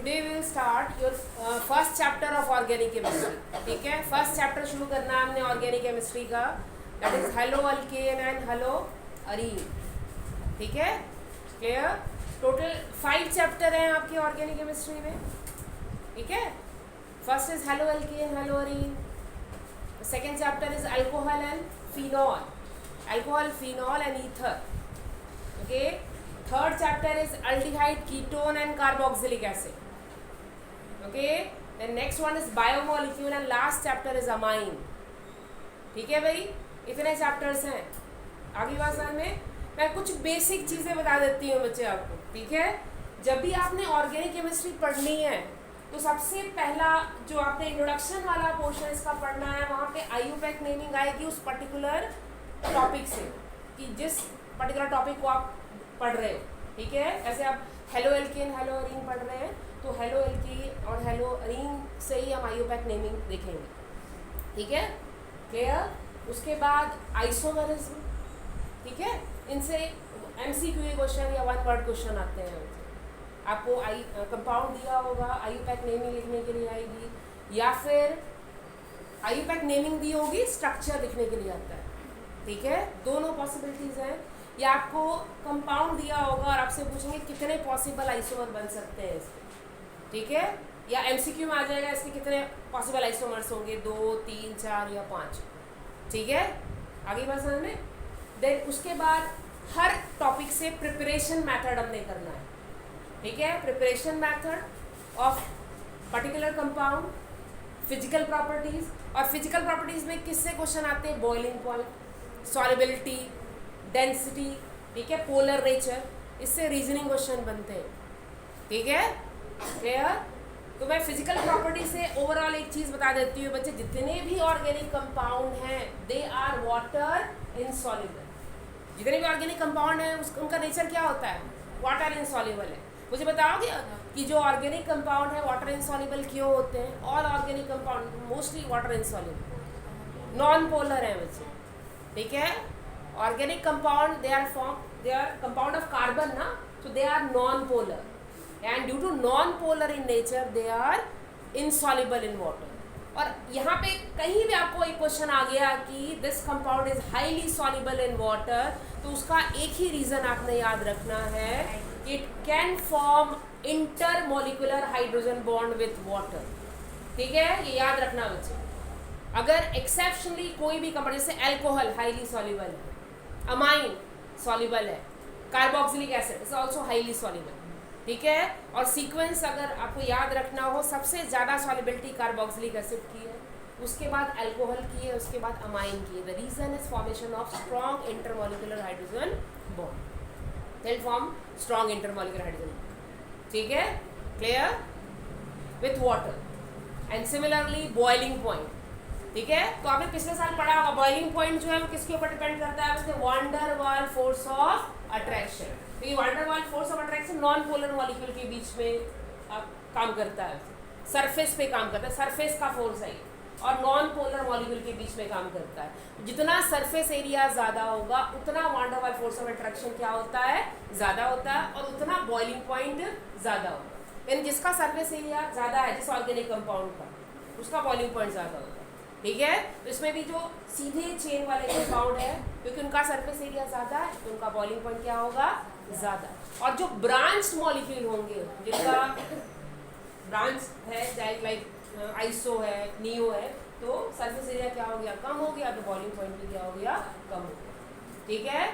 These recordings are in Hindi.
Today we will start your first chapter of organic chemistry. ठीक है, फर्स्ट चैप्टर शुरू करना है हमने ऑर्गेनिक केमिस्ट्री का. That is haloalkane and haloarene. ठीक है, क्लियर. टोटल 5 चैप्टर हैं आपके ऑर्गेनिक केमिस्ट्री में. ठीक है, first is hello alkane, hello Areen. Second chapter is alcohol and phenol, alcohol, phenol and ether. Okay, third chapter is aldehyde, ketone and carboxylic acid. Okay, then next one is biomolecule and last chapter is amine. ठीक है भाई, इतने चैप्टर्स हैं. आगे बात समझ में. मैं कुछ बेसिक चीज़ें बता देती हूँ बच्चे आपको. ठीक है, जब भी आपने ऑर्गेनिक केमिस्ट्री पढ़नी है तो सबसे पहला जो आपने इंट्रोडक्शन वाला पोर्शन इसका पढ़ना है, वहाँ पे आईयूपैक नेमिंग आएगी उस पर्टिकुलर टॉपिक से, कि जिस पर्टिकुलर टॉपिक को आप पढ़ रहे हो. ठीक है, ऐसे आप हेलो एल्केन हेलो अरीन पढ़ रहे हैं तो हेलो एल्केन और हेलो अरीन से ही हम आईयूपैक नेमिंग देखेंगे. ठीक है, क्लियर. उसके बाद आइसोमरिज्म. ठीक है, इनसे एमसीक्यू क्वेश्चन या 1 वर्ड क्वेश्चन आते हैं. आपको कंपाउंड दिया होगा, आईयूपैक नेमिंग लिखने के लिए आएगी, या फिर आईयूपैक नेमिंग दी होगी, स्ट्रक्चर लिखने के लिए आता है. ठीक है, दोनों पॉसिबिलिटीज़ हैं. या आपको कंपाउंड दिया होगा और आपसे पूछेंगे कितने पॉसिबल आइसोमर बन सकते हैं इसके. ठीक है, या एमसीक्यू में आ जाएगा इसके कितने पॉसिबल आइसोमर्स होंगे, 2, 3, 4 या 5. ठीक है, आगे बात समझ में. देन उसके बाद हर टॉपिक से प्रिपरेशन मैथड हमने करना है. ठीक है, preparation method of particular compound, physical properties. और फिजिकल प्रॉपर्टीज़ में किससे क्वेश्चन आते हैं, बॉइलिंग पॉइंट, सॉल्युबिलिटी, डेंसिटी. ठीक है, पोलर नेचर, इससे रीजनिंग क्वेश्चन बनते हैं. ठीक है, क्लियर. तो मैं फिजिकल प्रॉपर्टी से ओवरऑल एक चीज़ बता देती हूँ बच्चे, जितने भी ऑर्गेनिक कंपाउंड हैं दे आर वाटर इनसॉल्युबल. जितने भी ऑर्गेनिक कंपाउंड हैं उनका नेचर क्या होता है, वाटर इनसॉल्युबल है. मुझे बताओगे कि जो ऑर्गेनिक कंपाउंड है वाटर इनसॉल्युबल क्यों होते हैं. All organic compound mostly water insoluble, non polar है बच्चे. ठीक है, organic compound they are compound of carbon ना, so they are non-polar, and due to non-polar in nature they are insoluble in water. और यहाँ पे कहीं भी आपको एक क्वेश्चन आ गया कि this compound is highly soluble in water, तो उसका एक ही रीज़न आपने याद रखना है, it can form intermolecular hydrogen bond with water. ठीक है, ये याद रखना बच्चे. अगर एक्सेप्शनली कोई भी कंपाउंड, जैसे अल्कोहल हाईली सॉल्युबल है, अमाइन सॉल्युबल है, carboxylic acid is also highly soluble. ठीक है, और सीक्वेंस अगर आपको याद रखना हो, सबसे ज़्यादा सॉल्युबिलिटी कार्बोक्सिलिक एसिड की है, उसके बाद अल्कोहल की है, उसके बाद अमाइन की है. The reason is formation of strong intermolecular hydrogen bond. They form strong intermolecular hydrogen. ठीक है, clear, with water. And similarly boiling point. ठीक है, तो आपने पिछले साल पढ़ा होगा बॉइलिंग पॉइंट जो है वो किसके ऊपर डिपेंड करता है, वान डर वाल फोर्स ऑफ अट्रैक्शन. तो ये वान डर वाल force of attraction non polar molecule के बीच में काम करता है, सरफेस पे काम करता है, सरफेस का फोर्स है, और नॉन पोलर मॉलिक्यूल के बीच में काम करता है. जितना सरफेस एरिया ज़्यादा होगा उतना वान डर वाल फोर्स ऑफ अट्रैक्शन क्या होता है, ज़्यादा होता है, और उतना बॉइलिंग पॉइंट ज़्यादा होता है. यानी जिसका सरफेस एरिया ज़्यादा है, जिस ऑर्गेनिक कंपाउंड का, उसका बॉइलिंग पॉइंट ज़्यादा होता है. ठीक है, तो इसमें भी जो सीधे चेन वाले कंपाउंड है, क्योंकि उनका सरफेस एरिया ज़्यादा है तो उनका बॉइलिंग पॉइंट क्या होगा, ज़्यादा. और जो ब्रांच्ड मॉलिक्यूल होंगे, जिनका ब्रांच है, लाइक आइसो है, नियो है, तो सरफेस एरिया क्या हो गया, कम हो गया, तो बॉइलिंग पॉइंट भी क्या हो गया, कम हो गया. ठीक है,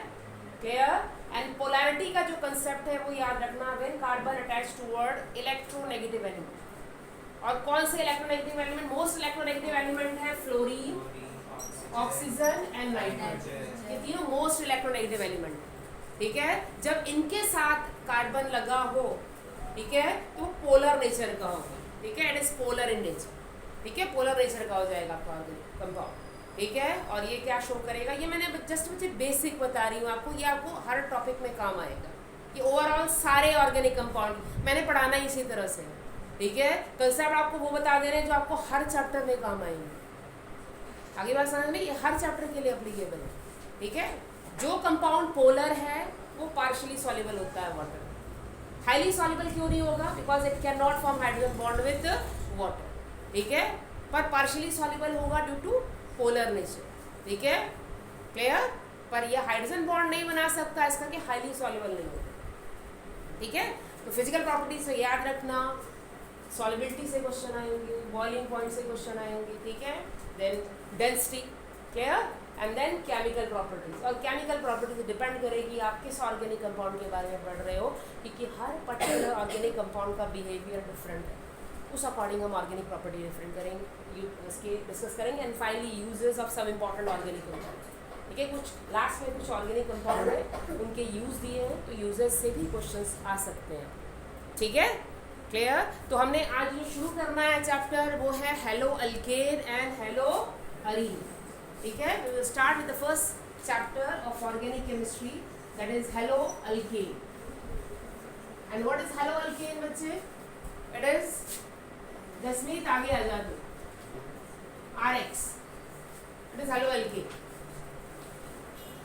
क्लियर. एंड पोलैरिटी का जो कंसेप्ट है वो याद रखना, when carbon attach toward electronegative element. और कौन से electronegative element, most electronegative element है फ्लोरीन, ऑक्सीजन एंड नाइट्रोजन. ये तीनों मोस्ट इलेक्ट्रोनेगेटिव एलिमेंट. ठीक है, जब इनके साथ कार्बन लगा हो, ठीक है, तो पोलर नेचर का होगा. ठीक है, it is polar in nature. ठीक है, पोलर नेचर का हो जाएगा आपका कंपाउंड. ठीक है, और ये क्या शो करेगा, ये मैंने जस्ट मुझे बेसिक बता रही हूँ आपको, ये आपको हर टॉपिक में काम आएगा. कि ओवरऑल सारे ऑर्गेनिक कंपाउंड मैंने पढ़ाना ही इसी तरह से. ठीक है, कंसेप्ट आपको वो बता दे रहे हैं जो आपको हर चैप्टर में काम आएंगे. आगे बात समझ में, ये हर चैप्टर के लिए एप्लीकेबल है. ठीक है, जो कंपाउंड पोलर है वो पार्शियली सॉल्युबल होता है वाटर. हाईली सॉल्युबल क्यों नहीं होगा? Because it can not form hydrogen bond with water, ठीक है। पर पार्शियली सॉल्युबल होगा ड्यू टू पोलर नेचर, ठीक है, क्लियर। पर यह हाइड्रोजन बॉन्ड नहीं बना सकता इसका कि हाईली सॉल्युबल नहीं होगा, ठीक है। तो फिजिकल प्रॉपर्टीज से याद रखना, सॉल्युबिलिटी से क्वेश्चन आएंगे, बॉइलिंग पॉइंट से क्वेश्चन आएंगे, ठीक है। Then density, clear, and then chemical properties. और केमिकल प्रॉपर्टीज डिपेंड करेगी आप किस ऑर्गेनिक कंपाउंड के बारे में पढ़ रहे हो, क्योंकि हर पर्टिकुलर ऑर्गेनिक कंपाउंड का बिहेवियर डिफरेंट है, उस अकॉर्डिंग हम ऑर्गेनिक प्रॉपर्टी डिफरेंट करेंगे, इसके डिस्कस करेंगे। एंड फाइनली यूजेस ऑफ सब इंपॉर्टेंट ऑर्गेनिक कंपाउंड, ठीक है। कुछ लास्ट में कुछ ऑर्गेनिक कंपाउंड है उनके यूज दिए हैं, तो यूजेस से भी क्वेश्चंस आ सकते हैं, ठीक है, क्लियर। तो हमने आज जो शुरू करना है चैप्टर वो है haloalkane and haloarene, ठीक है। We will start with the first chapter of organic chemistry, that is haloalkane. And what is haloalkane बच्चे? इट इज, जसमीत आगे आ जा दो, RX, it is haloalkane,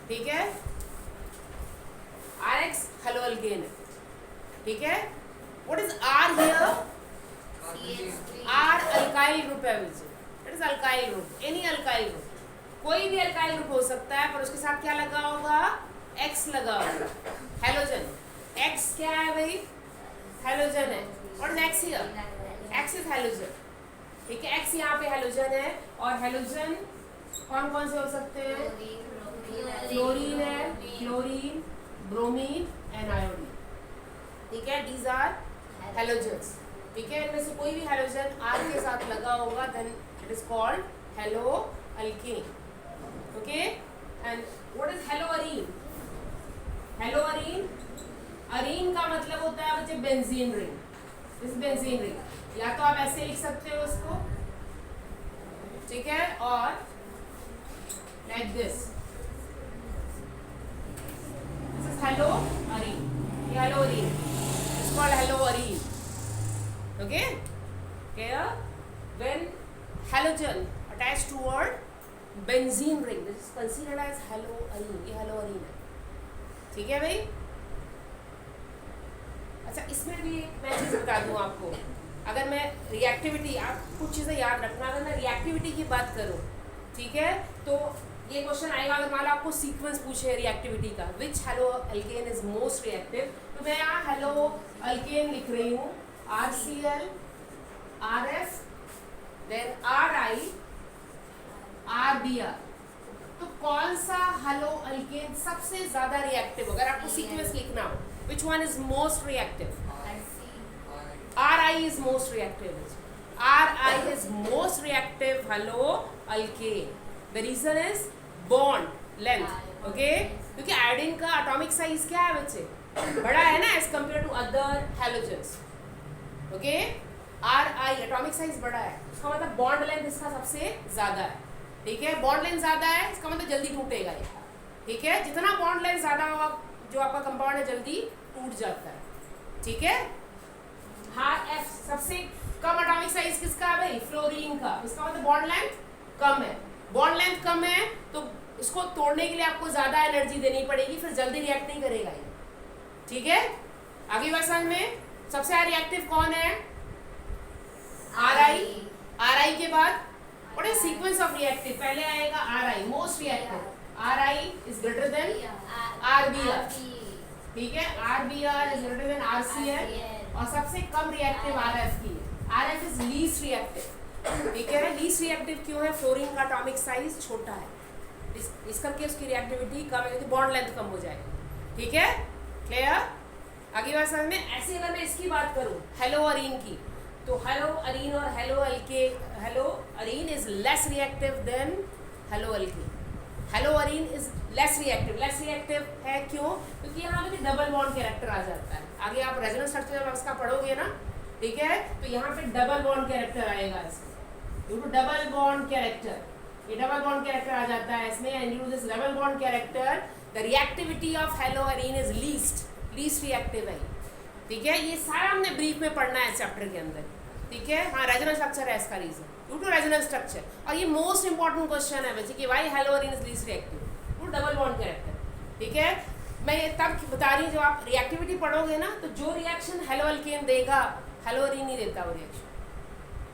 ठीक है। RX हेलो अल्केन, ठीक है। What is R here? R alkyl group है बच्चे, it is alkyl group, any alkyl group, कोई भी alkyl group हो सकता है, पर उसके साथ क्या लगा होगा? X लगा होगा, हेलोजन। X क्या है भाई? हेलोजन है। What is X here? X is halogen, ठीक है। X यहाँ पे हेलोजन है, और हेलोजन कौन कौन से हो सकते हैं? क्लोरीन है, क्लोरीन, ब्रोमीन एंड आयोडीन, ठीक है। दीज आर हेलोजन्स, ठीक है। इनमें से कोई भी हेलोजन R के साथ लगा होगा then it is called hello alkane, okay. And what is haloarene? Haloarene, arene का मतलब होता है बच्चे benzene ring, this is benzene ring, या तो आप ऐसे लिख सकते हो उसको, ठीक है, और like this is hello arene, hello arene, it's called hello arene, okay, clear। when halogen attached toward benzene ring, this is considered as hello arene, ये hello arene है, ठीक है भाई। अच्छा, इसमें भी मैं चीज़ बता दूँ आपको, अगर मैं रिएक्टिविटी, आप कुछ चीज़ें याद रखना, अगर मैं रिएक्टिविटी की बात करूँ, ठीक है, तो ये क्वेश्चन आएगा अगर मान लो आपको सीक्वेंस पूछे रिएक्टिविटी का, which haloalkane is most reactive, तो मैं यहाँ हेलो अल्केन लिख रही हूँ, RCl, RF, then RI, RBr। तो कौन सा हेलो अल्केन सबसे ज्यादा रिएक्टिव, अगर आपको सीक्वेंस लिखना हो, which one is most reactive? RI is most reactive, RI is most reactive haloalkane. The reason is bond length, okay? क्योंकि आयोडीन का एटॉमिक साइज क्या है बच्चे? बड़ा है ना as compare to other halogens, okay. RI atomic size बड़ा है, उसका मतलब बॉन्ड लेंथ इसका सबसे ज्यादा है, ठीक है। बॉन्ड लेंथ ज्यादा है, इसका मतलब जल्दी टूटेगा ये, ठीक है। जितना बॉन्ड लेंथ ज्यादा होगा, जो आपका कंपाउंड है जल्दी टूट जाता है, ठीक है। हाँ, F सबसे कम एटॉमिक साइज किसका है भाई? फ्लोरीन का, इसका मतलब बॉन्ड लेंथ कम है। बॉन्ड लेंथ कम है तो इसको तोड़ने के लिए आपको ज्यादा एनर्जी देनी पड़ेगी, फिर जल्दी रिएक्ट नहीं करेगा ये, ठीक है। आगे बात समझ में, सबसे हाई रिएक्टिव कौन है? RI। RI के बाद what is sequence of reactive? पहले आएगा RI, most reactive, RI is greater than RBr, ठीक है। RBr is greater than RCl, और सबसे कम रिएक्टिव RF की है, RF इज लीस्ट रिएक्टिव, ठीक है। लीस्ट रिएक्टिव क्यों है? फ्लोरीन का एटॉमिक साइज छोटा है, इस करके उसकी रिएक्टिविटी कम है, क्योंकि बॉन्ड लेंथ कम हो जाएगी, ठीक है, क्लियर। आगे बात समझ में। ऐसे अगर मैं इसकी बात करूं हेलो अरीन की, तो हेलो अरीन और hello alkane, hello Areen is less reactive than hello alkane. Hello Areen is less reactive है क्यों? क्योंकि यहाँ पे डबल बॉन्ड कैरेक्टर आ जाता है, आगे आप रेजोनेंस स्ट्रक्चर जब उसका पढ़ोगे ना, ठीक है, तो यहाँ पे डबल बॉन्ड कैरेक्टर आएगा इसमें, due to double bond character, ये डबल बॉन्ड कैरेक्टर आ जाता है इसमें, and due to this double bond character the reactivity of haloarene is least reactive है, ठीक है। ये सारा हमने ब्रीफ में पढ़ना है चैप्टर के अंदर, ठीक है। हाँ, रेजोनेंस स्ट्रक्चर है इसका reason, due to resonance structure, और ये मोस्ट इंपॉर्टेंट क्वेश्चन है बच्चे कि why haloarene is least reactive, due to double bond character, ठीक है। मैं ये तब बता रही हूँ जब आप रिएक्टिविटी पढ़ोगे ना, तो जो रिएक्शन हेलो अल्केन देगा हेलो अरीन नहीं देता वो रिएक्शन।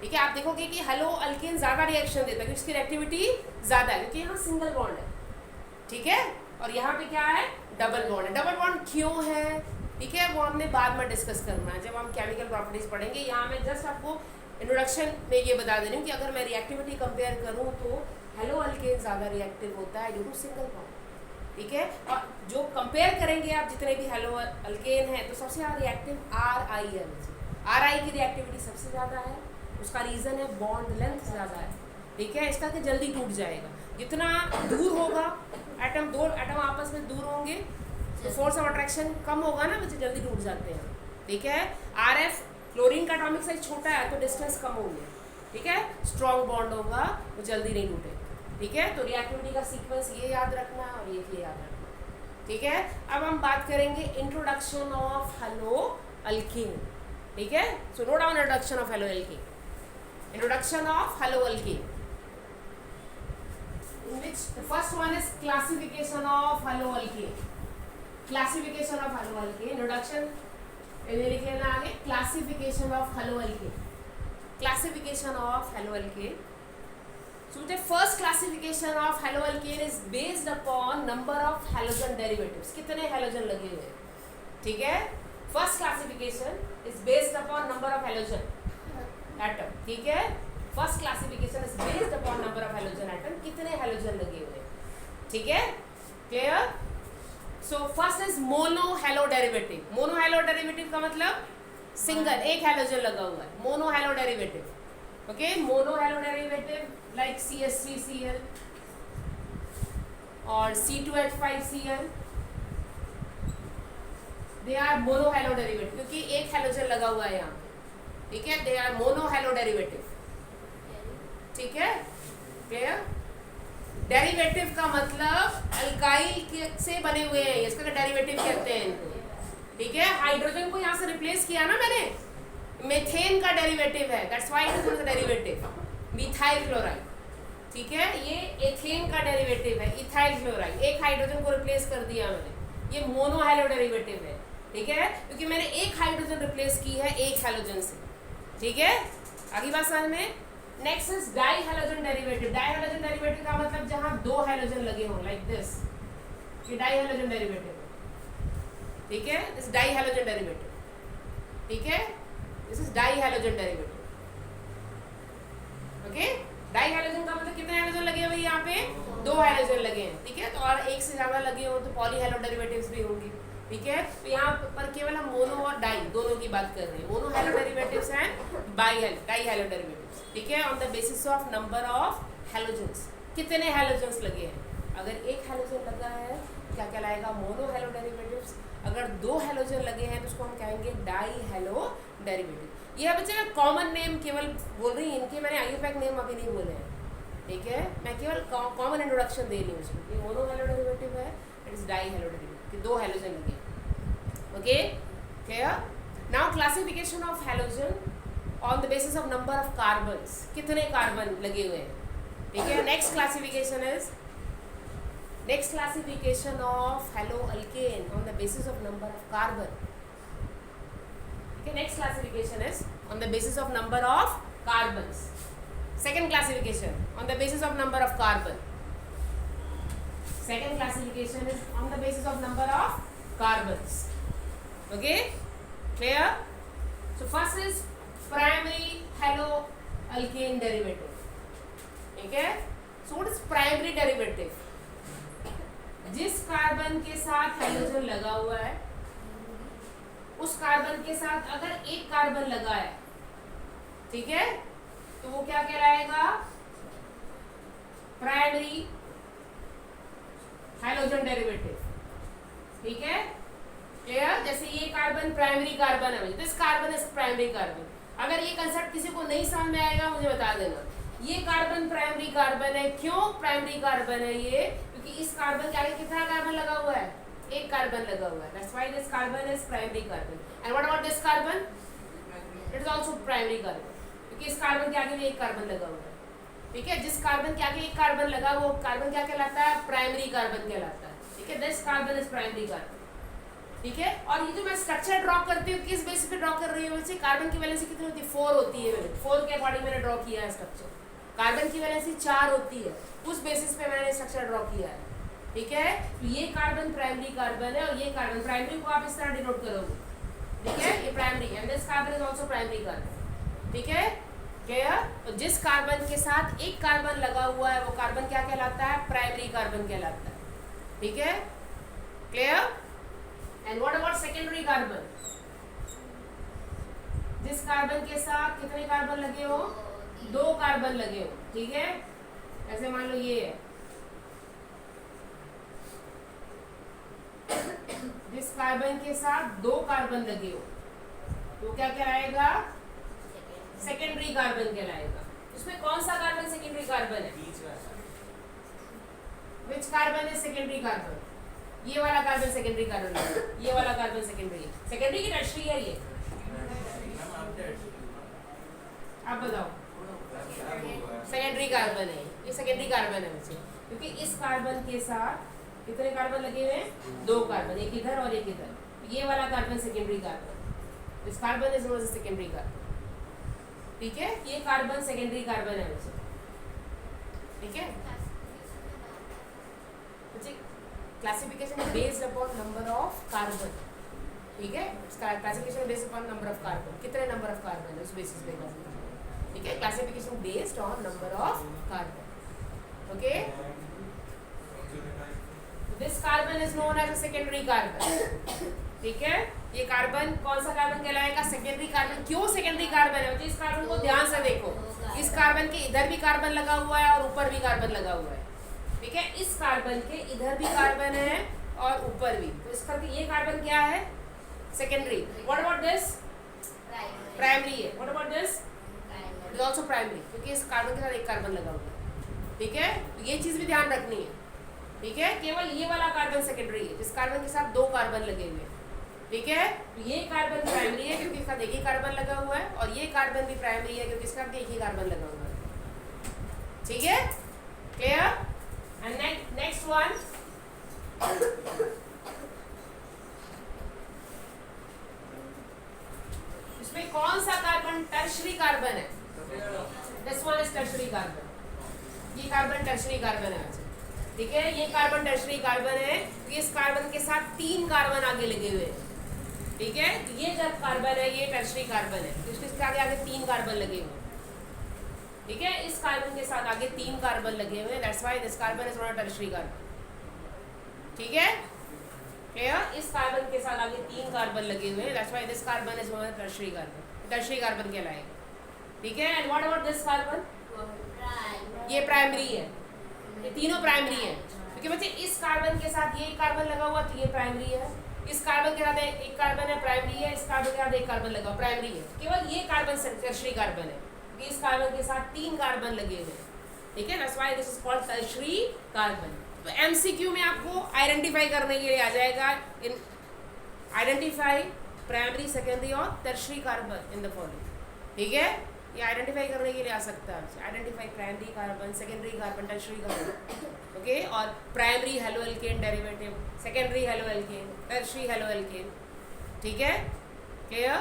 ठीक है, आप देखोगे कि हेलो अल्केन ज़्यादा रिएक्शन देता है क्योंकि उसकी रिएक्टिविटी ज़्यादा है, क्योंकि यहाँ सिंगल बॉन्ड है। ठीक है, और यहाँ पे क्या है, डबल बॉन्ड है। डबल बॉन्ड क्यों है, ठीक है, वो हमने बाद में डिस्कस करना है जब हम केमिकल प्रॉपर्टीज पढ़ेंगे। यहाँ मैं जस्ट आपको इंट्रोडक्शन में ये बता दे रही हूँ कि अगर मैं रिएक्टिविटी कंपेयर करूँ तो हेलो अल्केन ज़्यादा रिएक्टिव होता है ड्यू टू सिंगल बॉन्ड। ठीक है, और जो कंपेयर करेंगे आप जितने भी हेलो अल्केन हैं तो सबसे ज़्यादा रिएक्टिव RI की रिएक्टिविटी सबसे ज़्यादा है। उसका रीज़न है बॉन्ड लेंथ ज़्यादा है। ठीक है, इसका कि जल्दी टूट जाएगा, जितना दूर होगा एटम, दो एटम आपस में दूर होंगे तो फोर्स ऑफ अट्रैक्शन कम होगा ना, बच्चे जल्दी टूट जाते हैं। ठीक है, RF क्लोरीन का एटॉमिक साइज छोटा है तो डिस्टेंस कम होंगे। ठीक है, स्ट्रॉन्ग बॉन्ड होगा तो जल्दी नहीं टूटेगा। ठीक है, तो रिएक्टिविटी का सीक्वेंस ये याद रखना और ये याद रखना। ठीक है, अब हम बात करेंगे इंट्रोडक्शन ऑफ हेलो अल्केन। ठीक है, so note down introduction of hello alkane. Introduction of haloalkane, in which the first one is classification of haloalkane. Classification of haloalkane. Introduction ये लिखना आगे, classification of haloalkane. Classification of haloalkane. So the first classification of haloalkane is based upon number of halogen derivatives. कितने halogen लगे हुए हैं। ठीक है, first classification is based upon number of halogen atom. ठीक है, first classification is based upon number of halogen atom, कितने हेलोजन लगे हुए। ठीक है, clear. So first is mono halo derivative. Mono halo derivative का मतलब सिंगल, एक हेलोजन लगा हुआ है, mono halo derivative. Okay, mono halo derivative like CH3Cl और C2H5Cl, they are mono halo derivative क्योंकि एक हेलोजन लगा हुआ है यहाँ। ठीक है, they are mono halo derivative. ठीक है, क्लियर। डेरिवेटिव का मतलब अल्काइल से बने हुए हैं, इसका डेरिवेटिव कहते हैं इनको। ठीक है, हाइड्रोजन को यहाँ से रिप्लेस किया ना मैंने, मेथेन का डेरिवेटिव है, that's why it is derivative. Methyl chloride, ठीक है, ये एथेन का डेरिवेटिव है, इथाइल क्लोराइड। एक हाइड्रोजन को रिप्लेस कर दिया मैंने, ये मोनो हेलो डेरिवेटिव है। ठीक है, क्योंकि मैंने एक हाइड्रोजन रिप्लेस की है एक हेलोजन से। ठीक है, आगे बात समझ में। Next is die halogen derivative. Die halogen derivative का मतलब जहां दो हेलोजन लगे हों, लाइक दिस, ये डाई हेलोजन डेरिवेटिव। ठीक है, दिस डाई हेलोजन डेरिवेटिव। ठीक है, this is die halogen derivative. Okay, die halogen का मतलब कितने हेलोजन लगे हुए यहाँ पे, दो हेलोजन लगे हैं। ठीक है, तो और एक से ज्यादा लगे हो तो पॉली हेलो डेरिवेटिव्स भी होंगी। ठीक है, तो यहाँ पर केवल हम मोनो और डाई दोनों की बात कर रहे हैं। Mono hello derivatives and die hello derivatives. ठीक है, on the basis of number of halogens, कितने हेलोजेंस लगे हैं। अगर एक हेलोजन लगा है क्या कहलाएगा, मोनो हेलो डेरिवेटिव्स। अगर दो हेलोजन लगे हैं तो उसको हम कहेंगे डाई हेलो डेरिवेटिव। ये बच्चे मैं कॉमन नेम केवल बोल रही हूँ, इनके मैंने आईयूपैक नेम अभी नहीं बोले हैं। ठीक है, मैं केवल कॉमन इंट्रोडक्शन दे रही हूँ उसको। ये मोनो हेलो डेरिवेटिव है, it is die hello derivative, कि दो हेलोजन लगे। Okay, clear. Now classification of halogen on the basis of number of carbons, कितने कार्बन लगे हुए हैं। ठीक है, next classification of hello alkane on the basis of number of carbon. Okay, next classification is on the basis of number of carbons. Second classification on the basis of number of carbon. Second classification is on the basis of number of carbons. Okay, clear? So first is primary haloalkane derivative. Okay, so what is primary derivative? जिस कार्बन के साथ हाइड्रोजन लगा हुआ है उस कार्बन के साथ अगर एक कार्बन लगा है, ठीक है, तो वो क्या कहलाएगा, प्राइमरी हाइड्रोजन डेरिवेटिव। ठीक है, क्लियर। जैसे ये कार्बन प्राइमरी कार्बन है, this carbon is primary carbon. अगर ये कंसेप्ट किसी को नहीं समझ में आएगा मुझे बता देना। ये कार्बन प्राइमरी कार्बन है, क्यों प्राइमरी कार्बन है ये, क्योंकि इस कार्बन के आगे कितना कार्बन लगा हुआ है, एक कार्बन लगा हुआ है, that's why this carbon is primary carbon. And what about this carbon? It is also primary carbon, क्योंकि इस कार्बन के आगे भी एक कार्बन लगा हुआ है। ठीक है, जिस कार्बन के आगे एक कार्बन लगा वो कार्बन क्या कहलाता है, प्राइमरी कार्बन कहलाता है। ठीक है, this carbon is primary carbon. ठीक है। और ये जो मैं स्ट्रक्चर ड्रॉ करती हूँ किस बेसिस पे ड्रॉ कर रही हूँ वैसे, कार्बन की वैलेंसी कितनी होती है 4 होती है, 4 के अकॉर्डिंग मैंने ड्रॉ किया है स्ट्रक्चर। कार्बन की वैलेंसी 4 होती है, उस बेसिस पे मैंने स्ट्रक्चर ड्रॉ किया है, ठीक है। ये कार्बन प्राइमरी कार्बन है और ये कार्बन, प्राइमरी को आप इस तरह डिनोट करोगे, ठीक है, ये primary and this carbon is also primary carbon, ठीक है, क्लियर। तो जिस कार्बन के साथ एक कार्बन लगा हुआ है वो कार्बन क्या कहलाता है, प्राइमरी कार्बन कहलाता है, ठीक है, clear. And what about secondary carbon, जिस कार्बन के साथ कितने कार्बन लगे हो, 2 कार्बन लगे हो, ठीक है। ऐसे मान लो ये है, जिस कार्बन के साथ 2 कार्बन लगे हो तो क्या कहलाएगा, सेकेंडरी कार्बन कहलाएगा। इसमें कौन सा कार्बन सेकेंडरी कार्बन है, विच कार्बन है सेकेंडरी कार्बन, ये वाला कार्बन सेकेंडरी कार्बन है, ये वाला कार्बन सेकेंडरी है, सेकेंडरी की टर्शरी है ये, आप बताओ। सेकेंडरी कार्बन है ये, सेकेंडरी कार्बन है वैसे, क्योंकि इस कार्बन के साथ कितने कार्बन लगे हुए हैं, 2 कार्बन, एक इधर और एक इधर, ये वाला कार्बन सेकेंडरी कार्बन, इस carbon is known as secondary carbon, ठीक है। ये कार्बन सेकेंडरी कार्बन है वैसे, ठीक है। Classification based upon number of carbon, ठीक है, classification based upon number of carbon, कितने नंबर ऑफ कार्बन है उस बेसिस पे क्लासिफिकेशन, ठीक है, classification based on number of carbon, okay. This carbon is known as a secondary carbon, ठीक है। ये कार्बन कौन सा कार्बन कहलाएगा, सेकेंडरी कार्बन। क्यों सेकेंडरी कार्बन है, इस कार्बन को ध्यान से देखो, इस कार्बन के इधर भी कार्बन लगा हुआ है और ऊपर भी कार्बन लगा हुआ है, ठीक है। इस कार्बन के इधर भी कार्बन है और ऊपर भी, तो इस करके ये कार्बन क्या है, secondary. What about this, primary है। What about this, it is also primary, क्योंकि इस कार्बन के साथ एक कार्बन लगा हुआ है, ठीक है। ये चीज भी ध्यान रखनी है, ठीक है। केवल ये वाला कार्बन सेकेंडरी है, जिस कार्बन के साथ 2 कार्बन लगे हुए हैं, ठीक है। ये कार्बन प्राइमरी है क्योंकि इसका एक ही कार्बन लगा हुआ है, और ये कार्बन भी प्राइमरी है क्योंकि इसका एक ही कार्बन लगा हुआ है, ठीक है, क्लियर। एंड नेक्स्ट वन, इसमें कौन सा कार्बन टर्शरी कार्बन है, this one is tertiary carbon, ये कार्बन टर्शरी कार्बन है, ठीक है। ये कार्बन टर्शरी कार्बन है, इस कार्बन के साथ 3 कार्बन आगे लगे हुए हैं, ठीक है। ये जब कार्बन है ये टर्शरी कार्बन है, इसके आगे 3 कार्बन लगे हुए, ठीक है। इस कार्बन के साथ आगे 3 कार्बन लगे हुए, that's why this carbon is not tertiary carbon, ठीक है, क्लियर। इस कार्बन के साथ आगे 3 कार्बन लगे हुए, that's why this carbon is not tertiary carbon, tertiary carbon कहलाएगा, ठीक है। And what about this carbon, ये प्राइमरी है, ये तीनों प्राइमरी है, क्योंकि बच्चे इस कार्बन के साथ ये कार्बन लगा हुआ तो ये प्राइमरी है, इस कार्बन के साथ एक कार्बन है प्राइमरी है, इस कार्बन के साथ एक कार्बन लगा प्राइमरी है, केवल ये कार्बन टर्शरी कार्बन है क्योंकि इस कार्बन के साथ 3 कार्बन लगे हुए हैं, ठीक है, that's why this is called tertiary carbon. तो एमसीक्यू में आपको आइडेंटिफाई करने के लिए आ जाएगा, इन आइडेंटिफाई प्राइमरी सेकेंडरी और tertiary carbon in the following, ठीक है। ये आइडेंटिफाई करने के लिए आ सकता है, identify primary carbon, secondary carbon, tertiary carbon, okay. और primary haloalkane derivative, secondary haloalkane, tertiary haloalkane, ठीक है, क्लियर,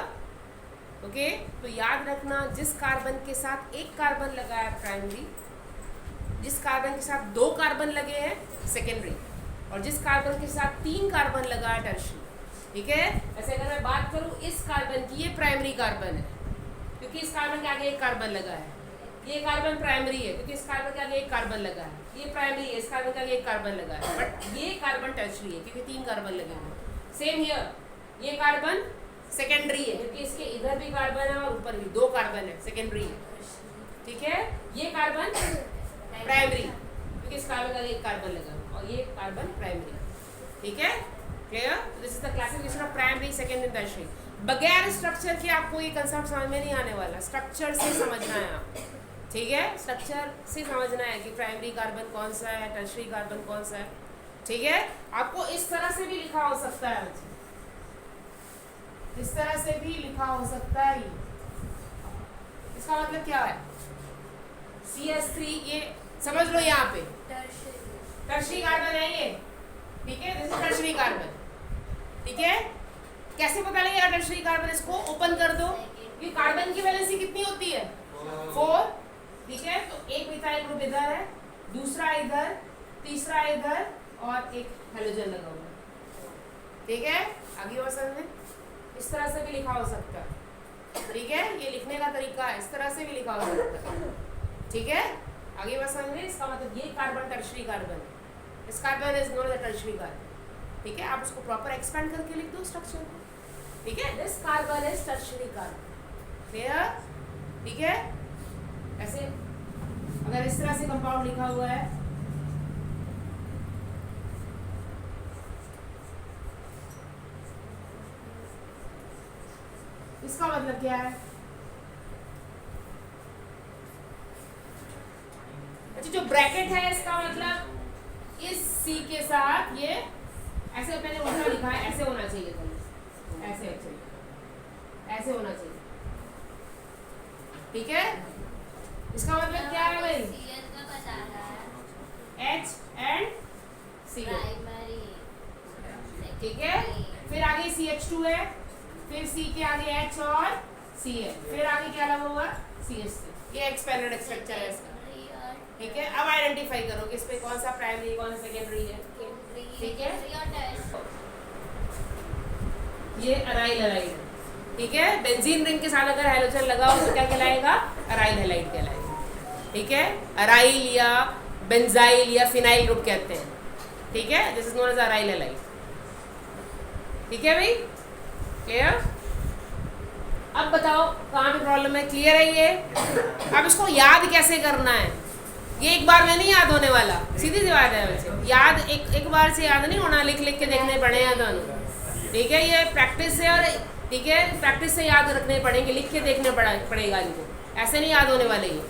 ओके। तो याद रखना, जिस कार्बन के साथ एक कार्बन लगा है प्राइमरी, जिस कार्बन के साथ 2 कार्बन लगे हैं सेकेंडरी, और जिस कार्बन के साथ 3 कार्बन लगा है टर्शरी, ठीक है। ऐसे अगर मैं बात करूँ इस कार्बन की, ये प्राइमरी कार्बन है क्योंकि इस कार्बन के आगे एक कार्बन लगा है, ये कार्बन प्राइमरी है क्योंकि इस कार्बन के आगे एक कार्बन लगा है, ये प्राइमरी है, इस कार्बन के आगे एक कार्बन लगा है, बट ये कार्बन टर्शरी है क्योंकि 3 कार्बन लगे हैं। सेम हियर, ये कार्बन सेकेंडरी है क्योंकि इसके इधर भी कार्बन है और ऊपर भी 2 कार्बन है, सेकेंडरी है, ठीक है। ये कार्बन प्राइमरी क्योंकि इस कार्बन का एक कार्बन लगा है और ये कार्बन प्राइमरी, ठीक है, clear. This is the classification of primary, secondary, tertiary. बगैर स्ट्रक्चर के आपको ये कंसेप्ट समझ में नहीं आने वाला, स्ट्रक्चर से समझना है आप, ठीक है, स्ट्रक्चर से समझना है कि प्राइमरी कार्बन कौन सा है, टर्शरी कार्बन कौन सा है, ठीक है। आपको इस तरह से भी लिखा हो सकता है, इस तरह से भी लिखा हो सकता है, इसका मतलब क्या है, CH3, ये समझ लो, यहाँ पे टर्शरी कार्बन है ये, ठीक है, दिस इज टर्शरी कार्बन, ठीक है। कैसे पता लगेगा टर्शियरी कार्बन? इसको ओपन कर दो, ये कार्बन की वैलेंसी कितनी होती है 4, ठीक है। तो एक मिथाइल ग्रुप इधर है, दूसरा इधर, तीसरा इधर और एक हेलोजन लगा हुआ है, ठीक है। आगे और समझ में इस तरह से भी लिखा हो सकता है, ठीक है। ये लिखने का तरीका है, इस तरह से भी लिखा हो सकता है, ठीक है। आगे बात समझ में, इसका मतलब ये कार्बन टर्शियरी कार्बन, इस carbon is known as tertiary carbon, ठीक है। आप उसको प्रॉपर एक्सपेंड करके लिख दो स्ट्रक्चर को, ठीक है। This carbon is tertiary carbon, clear, ठीक है। ऐसे अगर इस तरह से कंपाउंड लिखा हुआ है, इसका मतलब क्या है? अच्छा, जो ब्रैकेट है इसका मतलब इस C के साथ ये ऐसे, मैंने उल्टा लिखा है, ऐसे होना चाहिए था, ऐसे ऐसे होना चाहिए, ठीक है। इसका मतलब क्या है भाई? H एंड C, ठीक है। फिर आगे CH2 है, फिर C के आगे H और C है, फिर आगे क्या लगा हुआ? CH3। ये एक्सपेंडेड स्ट्रक्चर है इसका, ठीक है। अब आइडेंटिफाई करो कि इस पे कौन सा प्राइमरी कौन सा सेकेंडरी है, ठीक है। ये अराइल हैलाइड, ठीक है। बेंजीन रिंग के साथ अगर हैलोजन लगा हो तो क्या कहलाएगा? अराइल हैलाइड कहलाएगा, ठीक है। अराइल या बेंजाइल या फिनाइल ग्रुप कहते हैं, ठीक है। This is known as aryl halide, ठीक है भाई, क्लियर। अब बताओ कहाँ पे प्रॉब्लम है? क्लियर है ये? अब इसको याद कैसे करना है? ये एक बार में नहीं याद होने वाला, सीधी सी बात है बच्चे, याद एक बार से याद नहीं होना, लिख लिख के देखने पड़ेगा दोनों, ठीक है। ये प्रैक्टिस से, और ठीक है प्रैक्टिस से याद रखने पड़ेंगे, लिख के देखने पड़ेगा इनको, ऐसे नहीं याद होने वाले ये,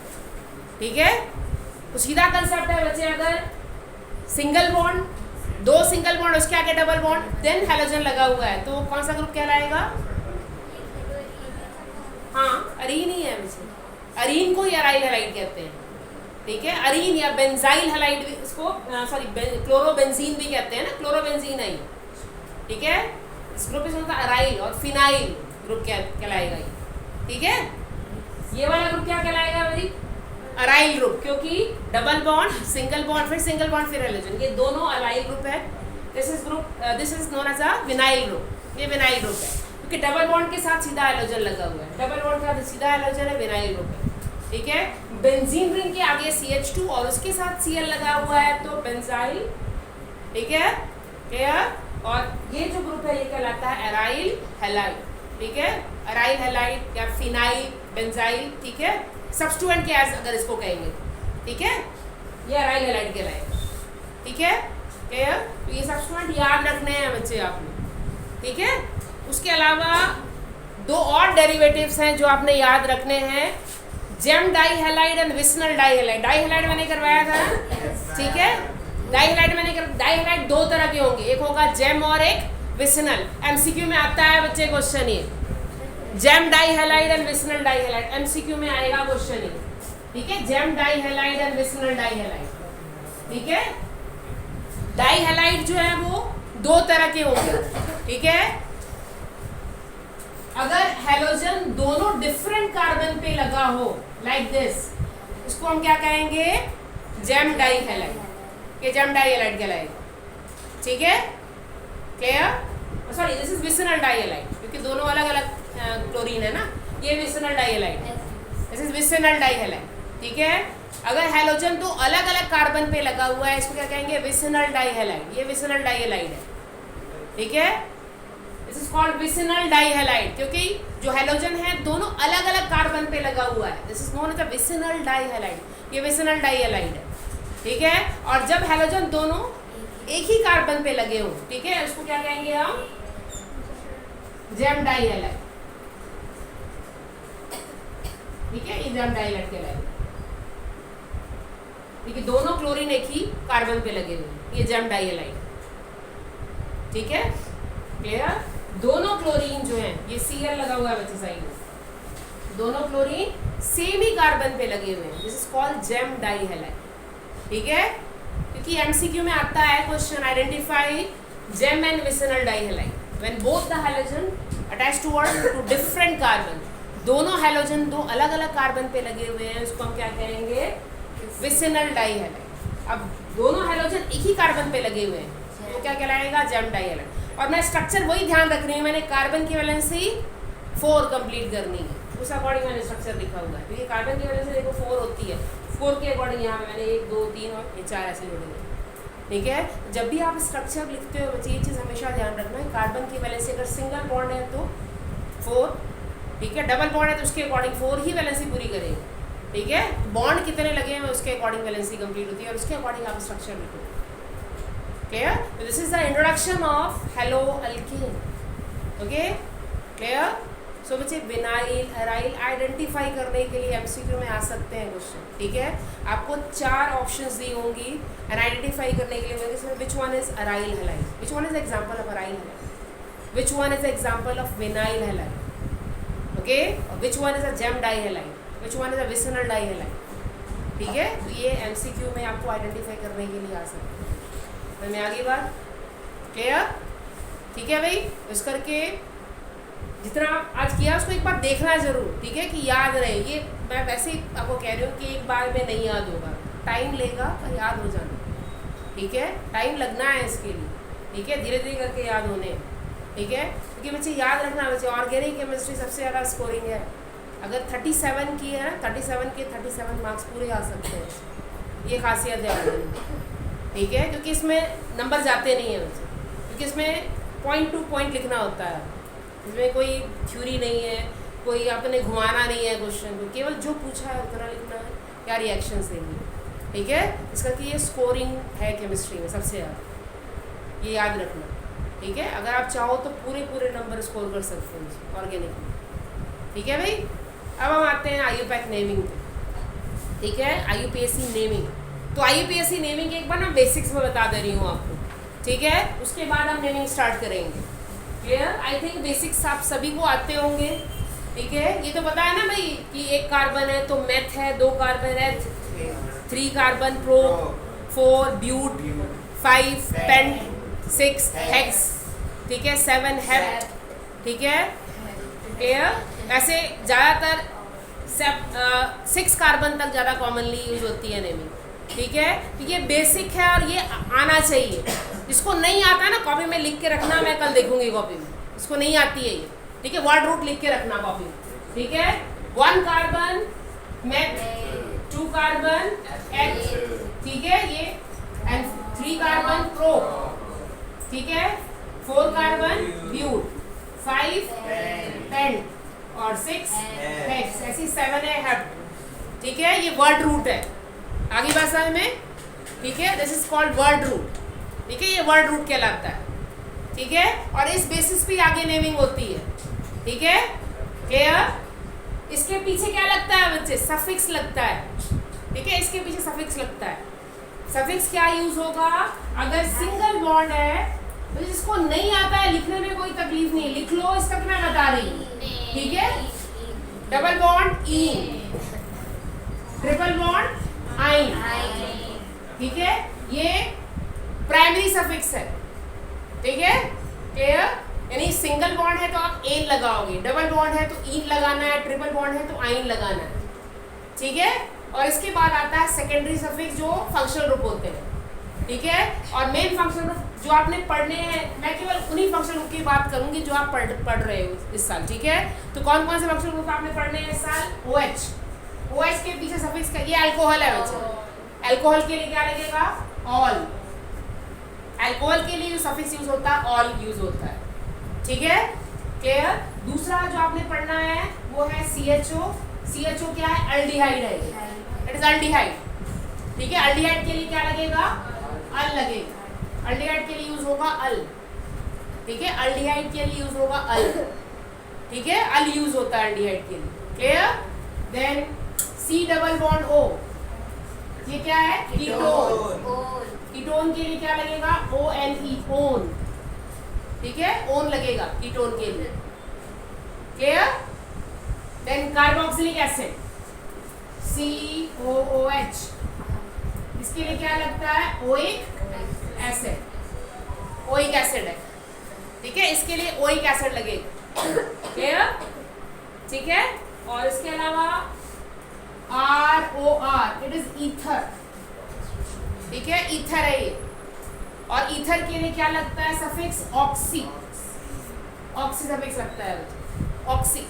ठीक है। तो सीधा कंसेप्ट है बच्चे, अगर सिंगल बॉन्ड, 2 सिंगल बॉन्ड, उसके आगे डबल बॉन्ड, देन हैलोजन लगा हुआ है, तो कौन सा ग्रुप कहलाएगा? हाँ, अरीन ही है बच्चे, अरीन को ही अराइल हैलाइड कहते हैं, ठीक है। अरीन या बेंजाइल हैलाइड भी इसको, सॉरी क्लोरोबेंजीन भी कहते हैं ना, क्लोरोबेंजीन है, ठीक है। इस ग्रुप में होता है अराइल और फिनाइल ग्रुप कहलाएगा ये, ठीक है। ये वाला ग्रुप क्या कहलाएगा भाई? अराइल ग्रुप, क्योंकि डबल बॉन्ड, सिंगल बॉन्ड, फिर सिंगल बॉन्ड, फिर हैलोजन, ये दोनों अराइल ग्रुप है। This is known as a vinyl group, ये विनाइल ग्रुप है क्योंकि डबल बॉन्ड के साथ सीधा हैलोजन लगा हुआ है, डबल बॉन्ड के साथ सीधा हैलोजन है, विनाइल ग्रुप है, ठीक है। बेंजीन रिंग के आगे CH2 और उसके साथ Cl लगा हुआ है, तो बेंजाइल, ठीक है, क्लियर। और ये जो ग्रुप है ये कहलाता है अराइल हैलाइड, ठीक है। अराइल हैलाइड या फिनाइल बेंजाइल, ठीक है, सब्स्टिट्यूएंट के एज अगर इसको कहेंगे, ठीक है, ये अराइल हैलाइड कहलाएगा, ठीक है, क्लियर। तो ये सब्स्टिट्यूएंट याद रखने हैं बच्चे आपने, ठीक है। उसके अलावा 2 और डेरिवेटिव्स हैं जो आपने याद रखने हैं, gem di halide and vicinal di halide. Di halide मैंने करवाया था, ठीक है। डाई हैलाइड 2 तरह के होंगे, एक होगा जेम और एक विसनल। MCQ में आता है बच्चे क्वेश्चन ये, gem di halide and vicinal di halide, MCQ में आएगा क्वेश्चन ये, ठीक है। Gem di halide and vicinal di halide, ठीक है। डाई हैलाइड जो है वो 2 तरह के होंगे, ठीक है। अगर हैलोजन दोनों डिफरेंट कार्बन पे लगा हो, लाइक दिस, इसको हम क्या कहेंगे? जेम डाई हैलाइड, ये जेम डाई हैलाइड कहलाएगा, ठीक है, clear. Sorry, this is vicinal di halide, क्योंकि दोनों अलग अलग क्लोरीन है ना, ये vicinal di halide, this is vicinal di halide, ठीक है। अगर हैलोजन 2 अलग अलग कार्बन पे लगा हुआ है, इसको क्या कहेंगे? विसनल डाई हैलाइड, ये विसनल डाई हैलाइड है, ठीक है। This is called vicinal di halide, क्योंकि जो हैलोजन है दोनों अलग अलग कार्बन पे लगा हुआ है, this is known as a vicinal di halide, ये विसनल डाई हैलाइड है, ठीक है। और जब हैलोजन दोनों एक ही कार्बन पे लगे हो, ठीक है, उसको क्या कहेंगे हम? जेम डाई हैलाइड, ठीक है, ये जेम डाई हैलाइड कहलाएगा, ठीक है। दोनों क्लोरीन एक ही कार्बन पे लगे हुए, ये जेम डाई हैलाइड, ठीक है, क्लियर। दोनों क्लोरीन जो हैं, ये Cl लगा हुआ है बच्चे साइड में, दोनों क्लोरीन सेम ही कार्बन पे लगे हुए हैं, this is called gem di halide, ठीक है। क्योंकि MCQ में आता है question, identify gem and vicinal di halide, when both the halogen attach to different carbon, दोनों हैलोजन दो अलग अलग कार्बन पे लगे हुए हैं, उसको हम क्या कहेंगे? विसिनल डाइहैलाइड। अब दोनों हैलोजन एक ही कार्बन पे लगे हुए हैं तो क्या कहलाएगा? जेम डाइहैलाइड। और मैं स्ट्रक्चर वही ध्यान रख रही हूँ, मैंने कार्बन की वैलेंसी 4 कंप्लीट करनी है, उस अकॉर्डिंग मैंने स्ट्रक्चर लिखा हुआ है, क्योंकि कार्बन की वैलेंसी देखो 4 होती है, 4 के अकॉर्डिंग यहाँ मैंने 1 2 3 और ये 4 ऐसे जोड़े हैं। ठीक है, जब भी आप स्ट्रक्चर लिखते हो बच्चे ये चीज़ हमेशा ध्यान रखना है, कार्बन की वैलेंसी अगर सिंगल बॉन्ड है तो 4, ठीक है, डबल बॉन्ड है तो उसके अकॉर्डिंग 4 ही वैलेंसी पूरी करेंगे। ठीक है, बॉन्ड कितने लगे हैं उसके अकॉर्डिंग वैलेंसी कंप्लीट होती है और उसके अकॉर्डिंग आप स्ट्रक्चर लिखो। Clear? This is the introduction of haloalkene. Okay, clear? So बच्चे विनाइल एराइल आइडेंटिफाई करने के लिए एमसीक्यू में आ सकते हैं क्वेश्चन। ठीक है, आपको 4 ऑप्शंस दी होंगी एंड आइडेंटिफाई करने के लिए, which one is aryl halide, which one is example of aryl halide, which one is example of vinyl halide, okay, which one is a gem dihalide, which one is a vicinal dihalide. ठीक है, तो ये एमसीक्यू में आपको आइडेंटिफाई करने के लिए आ सकते हैं। मैं आगे बात क्लियर? ठीक है भाई, इस करके जितना आप आज किया उसको एक बार देखना जरूर, ठीक है, कि याद रहे। ये मैं वैसे ही आपको कह रही हूँ कि एक बार में नहीं याद होगा, टाइम लेगा पर याद हो जाना। ठीक है, टाइम लगना है इसके लिए, ठीक है, धीरे धीरे करके याद होने। ठीक है, क्योंकि बच्चे याद रखना, बच्चे ऑर्गेनिक केमिस्ट्री सबसे ज़्यादा स्कोरिंग है। अगर 37 की है ना, 37 के 37 मार्क्स पूरे आ सकते हैं, ये खासियत है ऑर्गेनिक। ठीक है, क्योंकि इसमें नंबर जाते नहीं हैं बच्चे, क्योंकि इसमें पॉइंट टू पॉइंट लिखना होता है, इसमें कोई थ्योरी नहीं है, कोई आपने घुमाना नहीं है क्वेश्चन को, केवल जो पूछा है उतना लिखना है, क्या रिएक्शन देंगे। ठीक है, इसका कि ये स्कोरिंग है केमिस्ट्री में सबसे ज़्यादा, ये याद रखना। ठीक है, अगर आप चाहो तो पूरे पूरे नंबर स्कोर कर सकते हैं ऑर्गेनिक में। ठीक है भाई, अब हम आते हैं IUPAC नेमिंग पे। ठीक है, IUPAC नेमिंग, तो IUPAC नेमिंग एक बार ना बेसिक्स में बता दे रही हूँ आपको। ठीक है, उसके बाद हम नेमिंग स्टार्ट करेंगे। क्लियर? आई थिंक बेसिक्स आप सभी को आते होंगे। ठीक है, ये तो पता है ना भाई कि 1 कार्बन है तो मेथ है, 2 कार्बन है 3 carbon pro, 4 but, 5 pent, 6 hex, ठीक है, 7 हेप। ठीक है, क्लियर? ऐसे ज़्यादातर 6 कार्बन तक ज़्यादा कॉमनली यूज होती है नेमिंग। ठीक है, तो ये बेसिक है और ये आना चाहिए। जिसको नहीं आता है ना कॉपी में लिख के रखना, मैं कल देखूंगी कॉपी में, इसको नहीं आती है ये। ठीक है, वर्ड रूट लिख के रखना कॉपी में। ठीक है, 1 कार्बन मेथ, 2 कार्बन एच, ठीक है, ये एंड 3 कार्बन प्रो, ठीक है, 4 कार्बन ब्यूट, 5 पेंट और 6 हेक्स, ऐसी 7 है हेप। ठीक है, ये वर्ड रूट है आगे भाषा में। ठीक है, this is called word root. ठीक है, ये वर्ड रूट कहलाता है। ठीक है, और इस बेसिस पे आगे नेमिंग होती है। ठीक है, क्लियर? इसके पीछे क्या लगता है बच्चे? सफिक्स लगता है। ठीक है, इसके पीछे सफिक्स लगता है। सफिक्स क्या यूज होगा? अगर सिंगल बॉन्ड है तो जिसको नहीं आता है लिखने में कोई तकलीफ नहीं, लिख लो, इसका तो मैं बता रही हूँ। ठीक है, double bond ene, triple bond आइन। ठीक है, ये प्राइमरी सफिक्स है। ठीक है, क्लियर? यानी सिंगल बॉन्ड है तो आप एन लगाओगे, डबल बॉन्ड है तो इन लगाना है, ट्रिपल बॉन्ड है तो आइन लगाना है। ठीक है, और इसके बाद आता है सेकेंडरी सफिक्स जो फंक्शनल ग्रुप होते हैं। ठीक है, और मेन फंक्शनल ग्रुप जो आपने पढ़ने हैं, मैं केवल उन्हीं फंक्शनल ग्रुप की बात करूंगी जो आप पढ़ रहे हो इस साल। ठीक है, तो कौन कौन से फंक्शनल ग्रुप आपने पढ़ने हैं इस साल? OH, OH के पीछे सफिक्स का, ये अल्कोहल है बच्चे, अल्कोहल के लिए क्या लगेगा? ऑल। अल्कोहल के लिए जो सफिक्स यूज होता है ऑल यूज होता है। ठीक है, क्लियर? दूसरा जो आपने पढ़ना है वो है CHO। CHO क्या है? अल्डिहाइड है, इट इज अल्डिहाइड। ठीक है, अल्डिहाइड के लिए क्या लगेगा? अल लगेगा। अल्डिहाइड के लिए यूज होगा अल। ठीक है, अल्डिहाइड के लिए यूज होगा अल। ठीक है, अल यूज होता है अल्डिहाइड के लिए। Clear? Then C double bond O, ये क्या है? कीटोन। कीटोन के लिए क्या लगेगा? ONE, one. ठीक है, ओन लगेगा कीटोन के लिए। Clear? Then carboxylic acid COOH, इसके लिए क्या लगता है? Oic acid. ओइक एसिड है। ठीक ठीक है, इसके लिए ओइक एसिड लगेगा, क्लियर, ठीक है। और इसके अलावा ROR, इट इज ईथर, ठीक है, ईथर है ये। और ईथर के लिए क्या लगता है सफिक्स ऑक्सी, ऑक्सी सफिक्स लगता है, ऑक्सी,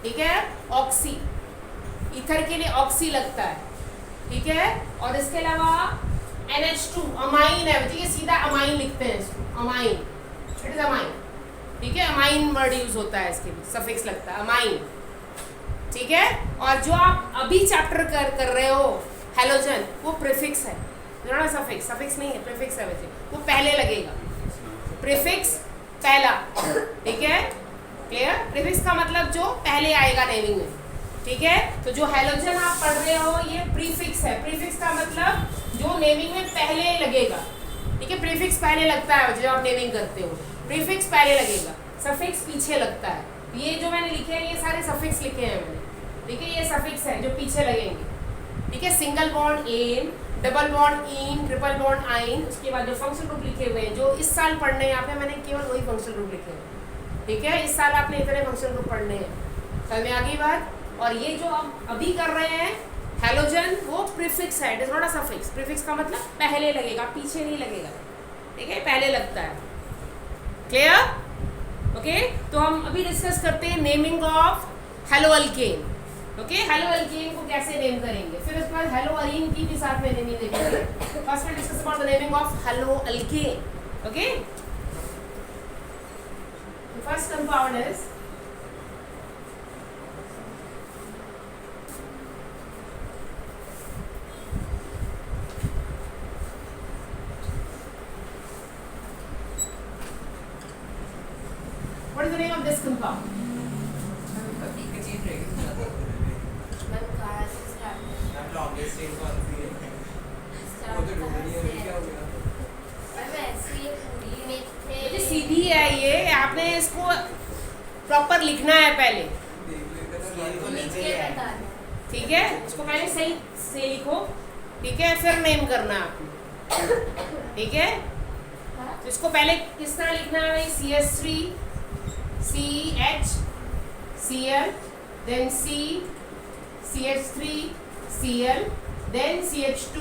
ठीक है, ऑक्सी, ईथर के लिए ऑक्सी लगता है, ठीक है। और इसके अलावा NH2 अमाइन है, ठीक है, सीधा अमाइन लिखते हैं इसको, अमाइन, इट इज अमाइन, ठीक है, अमाइन वर्ड यूज होता है इसके लिए, सफिक्स लगता है अमाइन, ठीक है। और जो आप अभी चैप्टर कर रहे हो हैलोजन, वो प्रीफिक्स है, ना सफिक्स, सफिक्स नहीं है, प्रीफिक्स है, वैसे वो पहले लगेगा, प्रीफिक्स पहला, ठीक है, क्लियर। प्रीफिक्स का मतलब जो पहले आएगा नेमिंग में, ठीक है। तो जो हैलोजन आप पढ़ रहे हो ये प्रीफिक्स है, प्रीफिक्स का मतलब जो नेमिंग में पहले लगेगा, ठीक है, प्रीफिक्स पहले लगता है जब आप नेमिंग करते हो, प्रीफिक्स पहले लगेगा, सफिक्स पीछे लगता है। ये जो मैंने लिखे हैं ये सारे सफिक्स लिखे हैं मैंने, ठीक है, ये सफिक्स है जो पीछे लगेंगे, ठीक है। Single bond ane, double bond ene, triple bond yne, उसके बाद जो फंक्शनल ग्रुप लिखे हुए हैं जो इस साल पढ़ने हैं यहाँ पे, मैंने केवल वही फंक्शनल ग्रुप लिखे हैं, ठीक है। इस साल आपने इतने फंक्शनल ग्रुप पढ़ने हैं, कल में आगे बात। और ये जो हम अभी कर रहे हैं हैलोजन, वो प्रीफिक्स है, it is not a suffix. Prefix का मतलब पहले लगेगा, पीछे नहीं लगेगा, ठीक है, पहले लगता है, क्लियर, ओके। तो हम अभी डिस्कस करते हैं naming of hello alkane, okay. Hello alkane को कैसे नेम करेंगे, फिर उसके बाद हेलो अरीन की भी साथ में नेमिंग देखेंगे। First we discuss about the naming of hello alkane, okay. First compound is what is the name of this compound? सीधी है ये, आपने इसको प्रॉपर लिखना है पहले, ठीक है, इसको पहले सही से लिखो, ठीक है, फिर नेम करना है आपने, ठीक है। तो इसको पहले किस तरह लिखना है भाई, CH3 CH Cl, then CH3 Cl, then CH2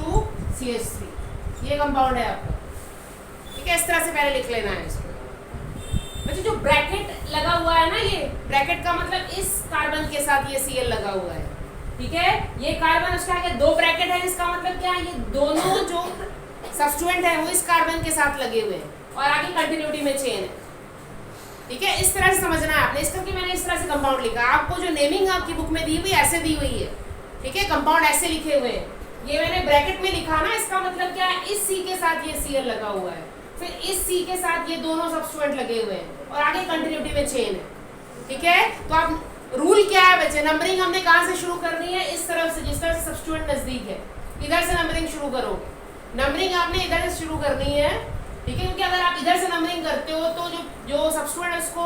CH3, ये कंपाउंड है आपका, ठीक है। इस तरह से पहले लिख लेना है इसको। बच्चों जो ब्रैकेट लगा हुआ है ना, ये ब्रैकेट का मतलब इस कार्बन के साथ ये Cl लगा हुआ है, ठीक है। ये कार्बन उसके आगे दो ब्रैकेट है, इसका मतलब क्या है, ये दोनों जो सब्स्टिट्यूएंट है वो इस कार्बन के साथ लगे हुए हैं और आगे कंटिन्यूटी में चेन है, ठीक है। इस तरह से समझना है आपने, इस करके मैंने इस तरह से कंपाउंड लिखा। आपको जो नेमिंग आपकी बुक में दी हुई ऐसे दी हुई है, ठीक है, कंपाउंड ऐसे लिखे हुए हैं। ये मैंने ब्रैकेट में लिखा ना, इसका मतलब क्या है, इस C के साथ ये Cl लगा हुआ है, फिर इस C के साथ ये दोनों सब्स्टिट्यूएंट लगे हुए हैं और आगे कंटिन्यूटी में चेन है, ठीक है। तो आप रूल क्या है बच्चे, नंबरिंग हमने कहाँ से शुरू करनी है, इस तरफ से, जिस तरह से सब्स्टिट्यूएंट नजदीक है इधर से नंबरिंग शुरू करोगे। नंबरिंग आपने इधर से शुरू करनी है, ठीक है, क्योंकि अगर आप इधर से नंबरिंग करते हो तो जो सब्स्टिट्यूएंट है उसको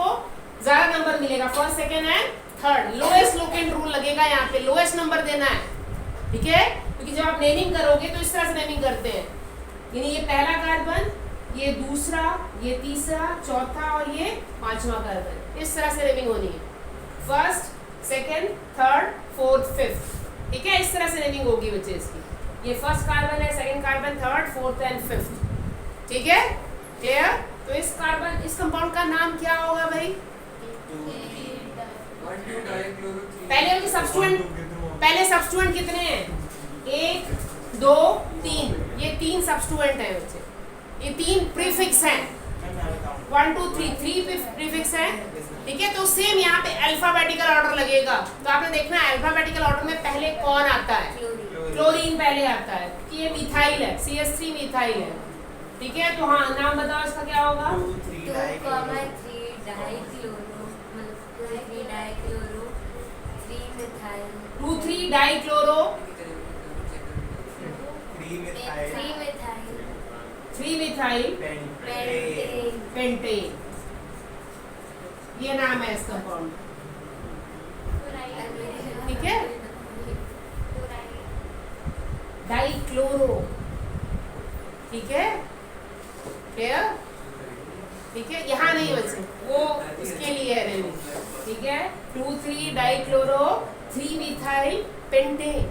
ज्यादा नंबर मिलेगा, first second and third, lowest locant rule लगेगा यहाँ पे, लोएस्ट नंबर देना है, ठीक है। क्योंकि जब आप नेमिंग करोगे तो इस तरह से नेमिंग करते हैं, यानी ये पहला कार्बन, ये दूसरा, ये तीसरा, चौथा और ये पांचवा कार्बन, इस तरह से नेमिंग होनी है, first second third fourth fifth, ठीक है, इस तरह से नेमिंग होगी बच्चे इसकी। ये फर्स्ट कार्बन है, second carbon, third fourth and fifth, ठीक है, क्लियर। तो इस कार्बन, इस कंपाउंड का नाम क्या होगा भाई, पहले उनके सब्स्टिट्यूएंट, पहले सब्स्टिट्यूएंट कितने हैं, 1 2 3, ये 3 सब्स्टिट्यूएंट हैं बच्चे, ये 3 प्रीफिक्स हैं, 1 2 3 प्रीफिक्स हैं, ठीक है। तो सेम यहाँ पे अल्फाबेटिकल ऑर्डर लगेगा, तो आपने देखना है अल्फाबेटिकल ऑर्डर में पहले कौन आता है, क्लोरीन पहले आता है, कि ये मिथाइल है, CH3 मिथाइल है, ठीक है। तो हाँ, नाम बताओ इसका क्या होगा, 2,3 डाइक्लोरो 3 मिथाइल पेंटेन, ये नाम है इस कंपाउंड, ठीक है, डाइक्लोरो, ठीक है, क्लियर, ठीक है, यहाँ नहीं बच्चे, वो उसके लिए है रेनिंग, ठीक है। 2,3 डाइक्लोरो 3 मिथाइल पेंटेन,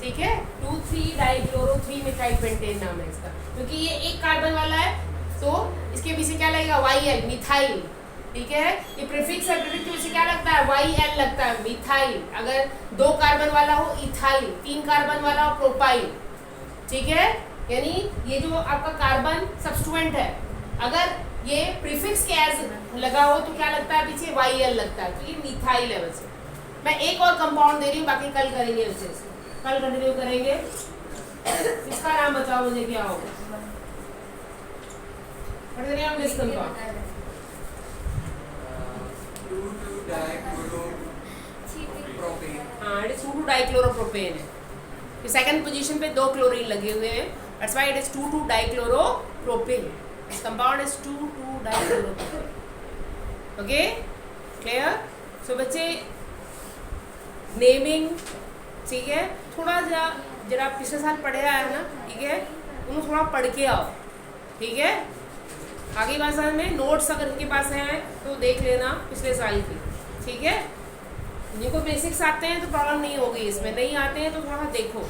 ठीक है, 2,3 डाइक्लोरो 3 मिथाइल पेंटेन नाम है इसका, क्योंकि ये एक कार्बन वाला है तो इसके पीछे क्या लगेगा, YL मिथाइल, ठीक है। ये प्रीफिक्स है, प्रीफिक्स के पीछे क्या लगता है, YL लगता है, मिथाइल। अगर 2 कार्बन वाला हो इथाइल, 3 कार्बन वाला हो प्रोपाइल, ठीक है। यानी ये जो आपका कार्बन सब्स्टिट्यूएंट है, अगर ये प्रीफिक्स के एज लगा हो तो क्या लगता है पीछे, YL लगता है, तो ये मिथाइल है बच्चे। मैं एक और कंपाउंड दे रही हूँ, बाकी कल करेंगे बच्चे, कल कंटिन्यू करेंगे। इसका नाम बताओ मुझे क्या होगा, what is the name of this compound? 2,2-dichloro-propane। हाँ, it is 2,2-dichloro-propane है। फिर सेकंड पोजीशन पे 2 क्लोरीन लगे हुए हैं, that's why it is 2,2-dichloro-propane. This compound is 2,2-dichloro-propane. Okay, clear? So बच्चे नेमिंग, ठीक है, थोड़ा जरा पिछले साल पढ़े आया है ना, ठीक है, उन्हें थोड़ा पढ़ के आओ, ठीक है। आगे बात में नोट्स अगर इनके पास हैं तो देख लेना पिछले साल की, ठीक है। जिनको बेसिक्स आते हैं तो प्रॉब्लम नहीं होगी इसमें, नहीं आते हैं तो थोड़ा देखो,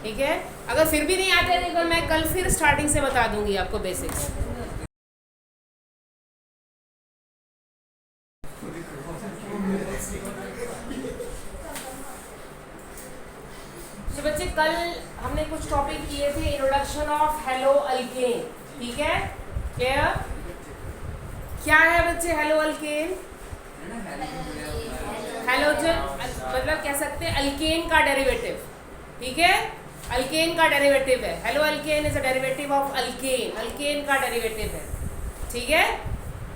ठीक है। अगर फिर भी नहीं आते हैं तो मैं कल फिर स्टार्टिंग से बता दूंगी आपको बेसिक्स। तो बच्चे कल हमने कुछ टॉपिक किए थे, इंट्रोडक्शन ऑफ हेलो अल्केन, ठीक है। क्या है बच्चे हेलो अल्केन? हेलोजन, मतलब कह सकते हैं अल्केन का डेरिवेटिव, ठीक है, अल्केन का डेरिवेटिव है। Haloalkane is a derivative of alkane, alkane का डेरिवेटिव है, ठीक है,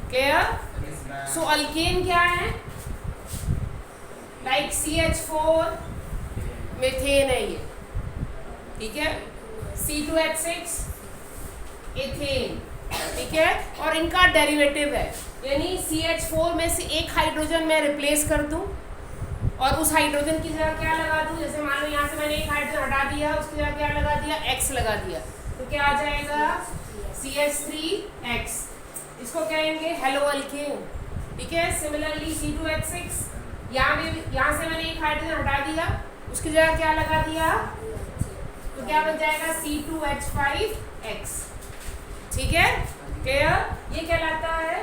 क्लियर। सो अल्केन क्या है, लाइक CH4 मीथेन है ये, ठीक है, C2H6 इथेन, ठीक है, और इनका डेरिवेटिव है, यानी CH4 में से एक हाइड्रोजन मैं रिप्लेस कर दूं और उस हाइड्रोजन की जगह क्या लगा दूं, जैसे मान लो यहाँ से मैंने एक हाइड्रोजन हटा दिया, उसकी जगह क्या लगा दिया, X लगा दिया, तो क्या आ जाएगा CH3X, इसको कहेंगे हेलो अल्केन, ठीक है। सिमिलरली C2H6, यहाँ से मैंने एक हाइड्रोजन हटा दिया, उसकी जगह क्या लगा दिया, तो क्या बन जाएगा C2H5X, ठीक है, क्लियर। ये कहलाता है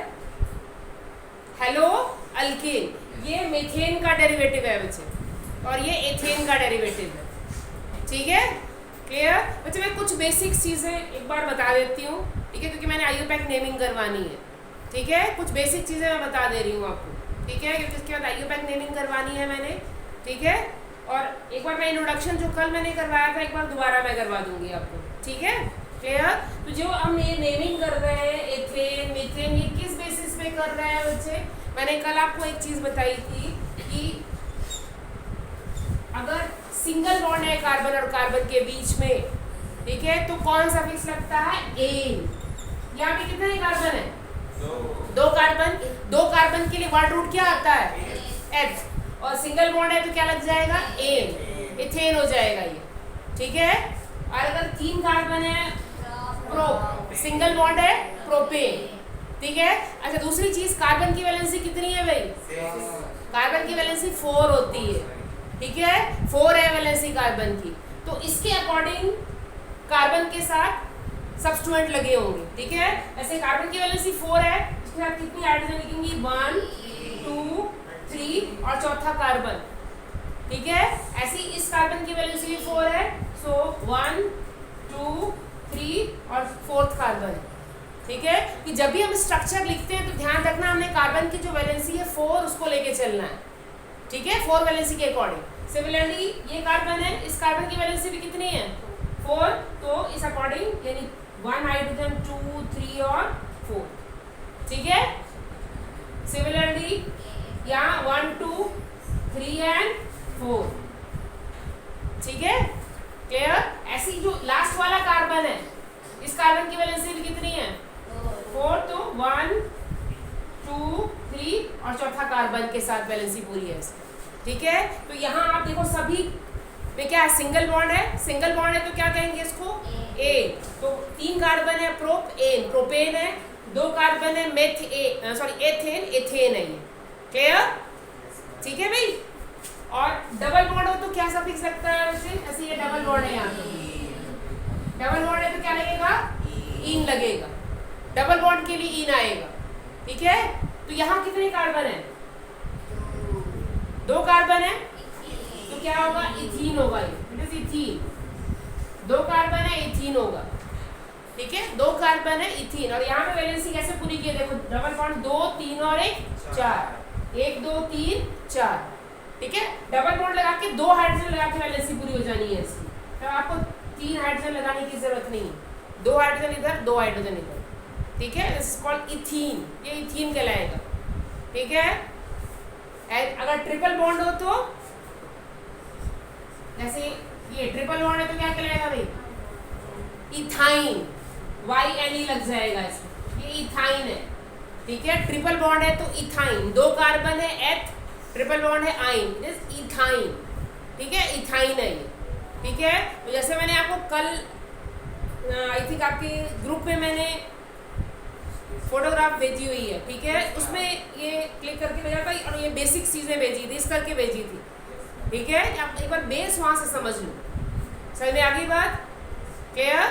हेलो अल्केन, ये मीथेन का डेरिवेटिव है बच्चे, और ये एथेन का डेरिवेटिव है, ठीक है, क्लियर। बच्चे मैं कुछ बेसिक चीज़ें एक बार बता देती हूँ, ठीक है, क्योंकि मैंने IUPAC नेमिंग करवानी है, ठीक है, कुछ बेसिक चीज़ें मैं बता दे रही हूँ आपको, ठीक है, क्योंकि इसके बाद IUPAC नेमिंग करवानी है मैंने, ठीक है। और एक बार मैं इंट्रोडक्शन जो कल मैंने करवाया था, एक बार दोबारा मैं करवा दूंगी आपको, ठीक है, क्लियर। तो जो हम ये नेमिंग कर रहे हैं एथेन मीथेन, ये किस बेसिस पे कर रहे हैं बच्चे, मैंने कल आपको एक चीज़ बताई थी कि अगर सिंगल बॉन्ड है कार्बन और कार्बन के बीच में, ठीक है, तो कौन सा फिक्स लगता है, एन। यहाँ पे कितने कार्बन है, 2 कार्बन, 2 कार्बन के लिए वर्ड रूट क्या आता है, H, और सिंगल बॉन्ड है तो क्या लग जाएगा, एन, इथेन हो जाएगा ये, ठीक है। और अगर 3 कार्बन है, प्रो, सिंगल बॉन्ड है, प्रोपेन, ठीक है। अच्छा दूसरी चीज, कार्बन की वैलेंसी कितनी है भाई, कार्बन की वैलेंसी 4 होती है, ठीक है, 4 है वैलेंसी कार्बन की, तो इसके अकॉर्डिंग कार्बन के साथ सब्स्टिट्यूएंट लगे होंगे, ठीक है। ऐसे कार्बन की वैलेंसी 4 है, इसके साथ कितनी हाइड्रोजन लिखेंगी, 1 2 3 और चौथा कार्बन, ठीक है। ऐसी इस कार्बन की वैलेंसी भी 4 है, सो 1 2 3 और 4th कार्बन, ठीक है। कि जब भी हम स्ट्रक्चर लिखते हैं तो ध्यान रखना हमने कार्बन की जो वैलेंसी है 4 उसको लेके चलना है, ठीक है, 4 वैलेंसी के अकॉर्डिंग। सिमिलरली ये कार्बन है, इस कार्बन की वैलेंसी भी कितनी है, 4, तो इस अकॉर्डिंग यानी 1 हाइड्रोजन 2 3 और 4, ठीक है। सिमिलरली यहाँ 1 2 3 एंड 4, ठीक है, क्लियर। ऐसी जो लास्ट वाला कार्बन है, इस कार्बन की वैलेंसी भी कितनी है, 4, तो 1 2 3 और चौथा कार्बन के साथ वैलेंसी पूरी है इसकी, ठीक है। तो यहाँ आप देखो सभी में क्या है, सिंगल बॉन्ड है, सिंगल बॉन्ड है तो क्या कहेंगे इसको, ए, तो 3 कार्बन है, प्रोप एन, प्रोपेन है, दो कार्बन है एथेन, एथेन है ये, क्लियर? ठीक है भाई। और डबल बॉन्ड हो तो क्या सफिक्स लगता है वैसे? ऐसे ये डबल बॉन्ड है यहाँ पे, डबल बॉन्ड है तो क्या लगेगा? इन लगेगा, डबल बॉन्ड के लिए इन आएगा, ठीक है? तो यहाँ कितने कार्बन है? दो कार्बन है, तो क्या होगा? इथीन होगा ये, इट इज इथीन। दो कार्बन है, इथीन होगा, ठीक है? दो कार्बन है, इथीन। और यहाँ पे वैलेंसी कैसे पूरी की है? देखो डबल बॉन्ड 2 3 और 1 4, 1 2 3 4, ठीक है? डबल बॉन्ड लगा के 2 हाइड्रोजन लगा के वैलेंसी पूरी हो जानी है इसकी, तो आपको 3 हाइड्रोजन लगाने की जरूरत नहीं है। 2 हाइड्रोजन इधर, 2 हाइड्रोजन इधर, ठीक है? दिस इज कॉल्ड इथीन, ये इथीन कहलाएगा, ठीक है? अगर ट्रिपल बॉन्ड हो तो जैसे ये ट्रिपल बॉन्ड है तो क्या कहलाएगा भाई? इथाइन, YNE लग जाएगा इसमें, ये इथाइन है, ठीक है? ट्रिपल बॉन्ड है तो इथाइन, दो कार्बन है एथ, ट्रिपल बॉन्ड है आइन, इट इज इथाइन, ठीक है? इथाइन है ये, ठीक है? तो जैसे मैंने आपको कल आई थिंक आपके ग्रुप में मैंने फोटोग्राफ भेजी हुई है, ठीक है? उसमें ये क्लिक करके भेजा था और ये बेसिक चीज़ें भेजी थी, इस करके भेजी थी, ठीक है? आप एक बार बेस वहाँ से समझ लो, समझ में आ गई बात? क्लियर?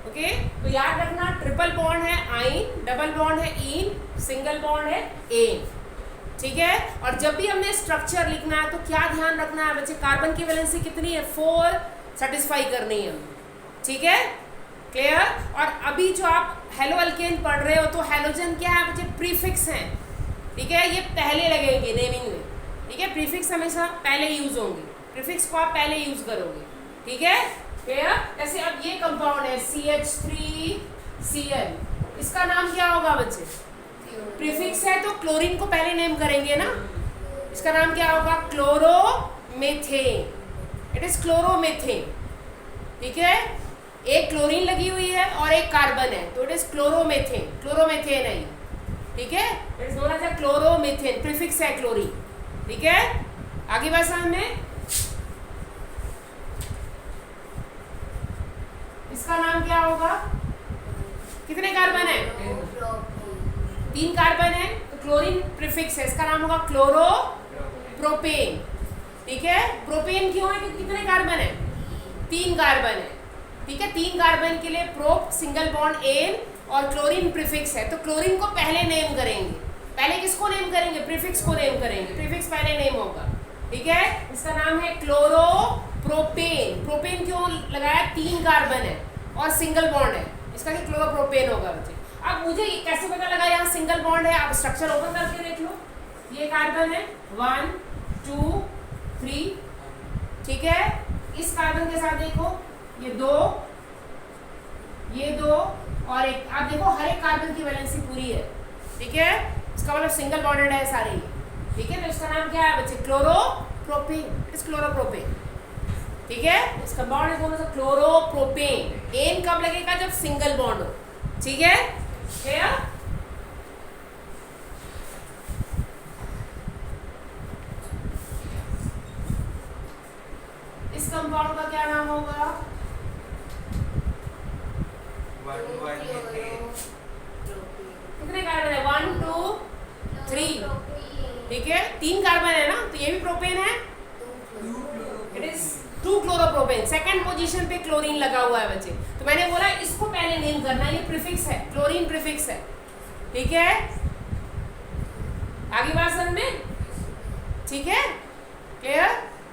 ओके, तो याद रखना ट्रिपल बॉन्ड है आइन, डबल बॉन्ड है इन, सिंगल बॉन्ड है एन, ठीक है? और जब भी हमने स्ट्रक्चर लिखना है तो क्या ध्यान रखना है बच्चे? कार्बन की वैलेंसी कितनी है? 4 सेटिस्फाई करनी है, ठीक है? क्लियर? और अभी जो आप हेलो अल्केन पढ़ रहे हो तो हेलोजन क्या है बच्चे? प्रीफिक्स हैं, ठीक है? ये पहले लगेंगे नेमिंग में, ठीक है? प्रीफिक्स हमेशा पहले यूज होंगे, प्रीफिक्स को आप पहले यूज करोगे, ठीक है? क्लियर? जैसे अब ये कंपाउंड है CH3Cl, इसका नाम क्या होगा बच्चे? प्रीफिक्स है तो क्लोरीन को पहले नेम करेंगे ना, इसका नाम क्या होगा? क्लोरोमेथेन, इट इज क्लोरोमेथेन, ठीक है? एक क्लोरीन लगी हुई है और एक कार्बन है तो इट इज क्लोरोमेथेन, क्लोरोमेथेन है ये, ठीक है? It is known as a chloromethane, prefix है क्लोरीन, ठीक है? आगे बात समझ में? इसका नाम क्या होगा? कितने कार्बन है? 3 कार्बन है तो क्लोरीन प्रीफिक्स है, इसका नाम होगा क्लोरोप्रोपेन, ठीक है? प्रोपेन क्यों है? क्योंकि कितने कार्बन है? 3 कार्बन है, ठीक है? 3 कार्बन के लिए प्रोप, सिंगल बॉन्ड एन और क्लोरीन प्रीफिक्स है, तो क्लोरीन को पहले नेम करेंगे। पहले किसको नेम करेंगे? प्रीफिक्स को नेम करेंगे, प्रीफिक्स पहले नेम होगा, ठीक है? इसका नाम है क्लोरोप्रोपेन। प्रोपेन क्यों लगाया? 3 कार्बन है और सिंगल बॉन्ड है, इसका भी क्लोरोप्रोपेन होगा बच्चे। अब मुझे कैसे पता लगा यहाँ सिंगल बॉन्ड है? आप स्ट्रक्चर ओपन करके देख लो, ये कार्बन है 1 2 3, ठीक है? इस कार्बन के साथ देखो ये 2, ये 2 और एक, आप देखो हर एक कार्बन की वैलेंसी पूरी है, ठीक है? इसका मतलब सिंगल बॉन्डेड है सारे, ठीक है? तो इसका नाम क्या है बच्चे? क्लोरोप्रोपेन, इट इज क्लोरोप्रोपेन, ठीक है? इसका बॉन्ड है दोनों से क्लोरोप्रोपेन। एन कब लगेगा? जब सिंगल बॉन्ड हो, ठीक है? क्लियर? इस कंपाउंड का क्या नाम होगा? कितने कार्बन है? 1 2 3, ठीक है? 3 कार्बन है ना, तो ये भी प्रोपेन है, it is 2 chloropropane. Second position पे क्लोरीन लगा हुआ है बच्चे, तो मैंने बोला इसको पहले नेम करना, ये प्रीफिक्स है, क्लोरीन प्रीफिक्स है, ठीक है? आगे बात समझ में? ठीक है? क्लियर?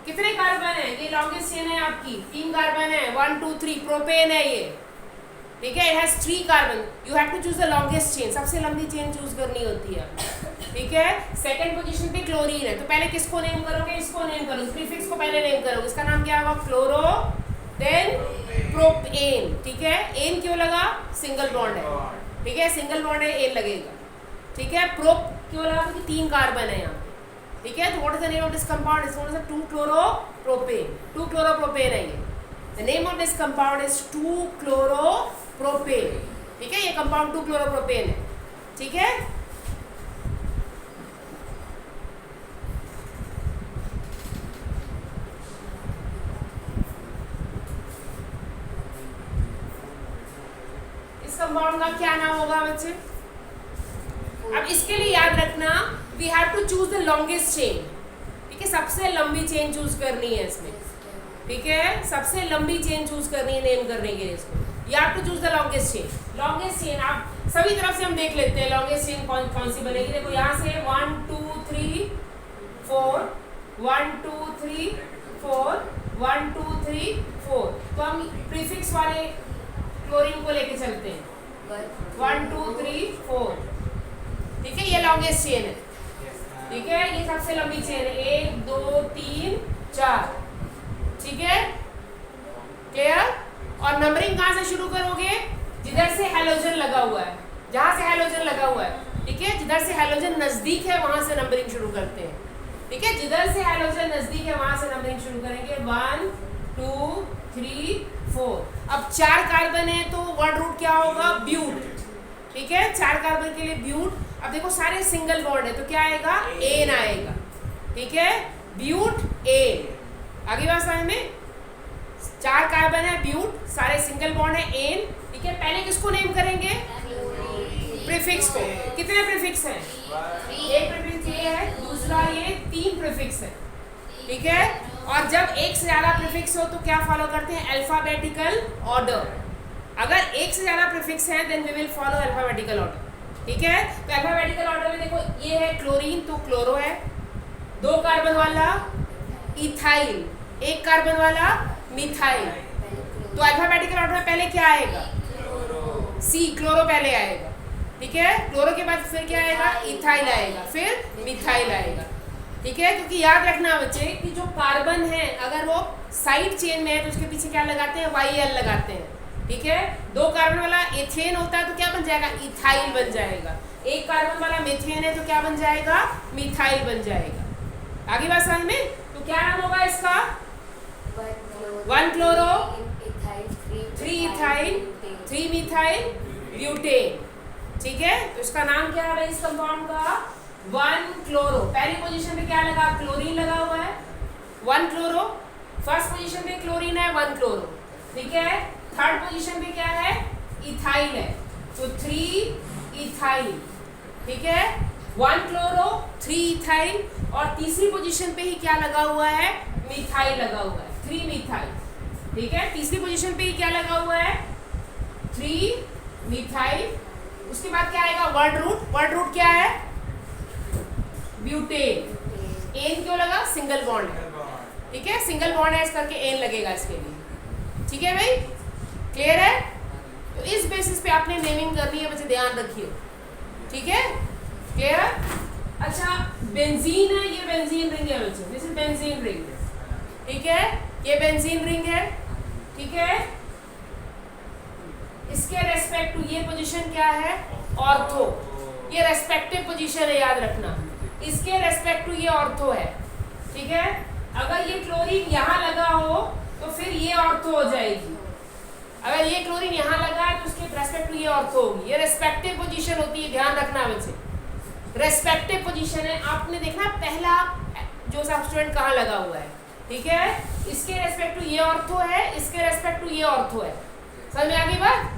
कितने कार्बन है? ये लॉन्गेस्ट चेन है आपकी, 3 कार्बन है, 1 2 3, प्रोपेन है ये, ठीक है? It has 3 carbon, you have to choose the longest chain, सबसे लंबी चेन चूज करनी होती है, ठीक है? सेकंड पोजीशन पे क्लोरीन है, तो पहले किसको नेम करोगे? इसको नेम करोगे, प्रीफिक्स को पहले नेम करोगे, इसका नाम क्या होगा? क्लोरो, देन प्रोपेन, ठीक है? एन क्यों लगा? सिंगल बॉन्ड है, ठीक है? सिंगल बॉन्ड है, एन लगेगा, ठीक है? प्रोप क्यों लगा? क्योंकि 3 कार्बन है यहाँ, ठीक है? तो what is the name of this compound? Is known as 2 chloropropane, 2 chloropropane है ये। The name of this compound is 2 chloropropane, ठीक है? ये कंपाउंड 2 क्लोरोप्रोपेन है, ठीक है? इस कंपाउंड का क्या नाम होगा बच्चे? अब इसके लिए याद रखना we have to choose the longest chain, ठीक है, सबसे लंबी चेन चूज करनी है इसमें, ठीक है, सबसे लंबी चेन चूज करनी है नेम करने के लिए इसको। You have to choose the longest chain. Longest chain आप सभी तरफ से हम देख लेते हैं लॉन्गेस्ट चेन कौन सी बनेगी। देखो यहाँ से 1 2 3 4 1 2 3 4 1 2 3 4, तो हम प्रीफिक्स वाले क्लोरीन को लेके चलते हैं 1 2 3 4, ठीक है, ये लॉन्गेस्ट चेन है, ठीक है, ये सबसे लंबी चेन है 1 2 3 4, ठीक है, क्लियर। और नंबरिंग कहाँ से शुरू करोगे, जिधर से हैलोजन लगा हुआ है, जहाँ से हैलोजन लगा हुआ है, ठीक है, जिधर से हैलोजन नजदीक है वहां से नंबरिंग शुरू करते हैं, ठीक है, जिधर से हैलोजन नजदीक है वहां से नंबरिंग शुरू करेंगे 1 2 3 4। अब 4 कार्बन है तो वर्ड रूट क्या होगा, ब्यूट, ठीक है, 4 कार्बन के लिए ब्यूट। अब देखो सारे सिंगल बॉन्ड है तो क्या आएगा, एन आएगा, ठीक है, ब्यूट एन। आगे बात समझ में, 4 कार्बन है ब्यूट, सारे सिंगल बॉन्ड है एन, ठीक है। पहले किसको नेम करेंगे, प्रीफिक्स को। कितने प्रीफिक्स हैं, एक प्रीफिक्स ये है, दूसरा ये, 3 प्रीफिक्स है, ठीक है। और जब एक से ज्यादा प्रीफिक्स हो तो क्या फॉलो करते हैं, अल्फाबेटिकल ऑर्डर। अगर एक से ज्यादा प्रीफिक्स है then we will follow alphabetical order, ठीक है। तो अल्फाबेटिकल ऑर्डर में देखो ये है क्लोरीन तो क्लोरो है, 2 कार्बन वाला इथाइल, 1 कार्बन वाला मिथाइल। तो अल्फाबेटिकल ऑर्डर में पहले क्या आएगा, सी, क्लोरो पहले आएगा, ठीक है, क्लोरो के बाद फिर क्या आएगा, इथाइल आएगा, फिर मिथाइल आएगा, ठीक है। क्योंकि याद रखना बच्चे कि जो कार्बन है अगर वो साइड चेन में है तो उसके पीछे क्या लगाते हैं, YL लगाते हैं, ठीक है। 2 कार्बन वाला एथेन होता है तो क्या बन जाएगा, इथाइल बन जाएगा। 1 कार्बन वाला मेथेन है तो क्या बन जाएगा, मिथाइल बन जाएगा। आगे बात समझ में, तो क्या नाम होगा इसका, 1 क्लोरो 3 इथाइल 3 मिथाइल ब्यूटेन, ठीक है। तो इसका नाम क्या है इस कंपाउंड का, 1 क्लोरो। पहली पोजीशन पे क्या लगा, क्लोरीन लगा हुआ है, 1 क्लोरो। फर्स्ट पोजीशन पे क्लोरीन है, 1 क्लोरो, ठीक है। थर्ड पोजीशन पे क्या है, इथाइल है, तो 3 इथाइल, ठीक है, 1 क्लोरो 3 इथाइल। और तीसरी पोजीशन पे ही क्या लगा हुआ है, मिथाइल लगा हुआ है, 3 मिथाइल, ठीक है। तीसरी पोजीशन पे ही क्या लगा हुआ है, 3 मिथाइल। उसके बाद क्या आएगा, वर्ड रूट। वर्ड रूट क्या है, ब्यूटेन। एन क्यों लगा, सिंगल बॉन्ड है, ठीक है, सिंगल बॉन्ड है इस करके एन लगेगा इसके लिए, ठीक है भाई, क्लियर है। तो इस बेसिस पे आपने नेमिंग करनी है बच्चे, ध्यान रखिए, ठीक है, क्लियर। अच्छा, बेंजीन है, ये बेंजीन रिंग है बच्चे, दिस इज बेंजीन रिंग, ठीक है, ये बेंजीन रिंग है, ठीक है। इसके रेस्पेक्ट टू ये पोजीशन क्या है, ऑर्थो, ये रेस्पेक्टिव पोजीशन है, याद रखना। इसके रेस्पेक्ट टू ये ऑर्थो है, ठीक है। अगर ये क्लोरीन यहाँ लगा हो तो फिर ये ऑर्थो हो जाएगी, अगर ये क्लोरीन यहाँ लगा है तो उसके रेस्पेक्ट टू ये ऑर्थो होगी। ये रेस्पेक्टिव पोजीशन होती है, ध्यान रखना बच्चे, रेस्पेक्टिव पोजीशन है। आपने देखना पहला जो सब्स्टिट्यूएंट कहाँ लगा हुआ है, ठीक है, इसके रेस्पेक्ट टू ये ऑर्थो है, इसके रेस्पेक्ट टू ये ऑर्थो है, समझ में आ गई बात,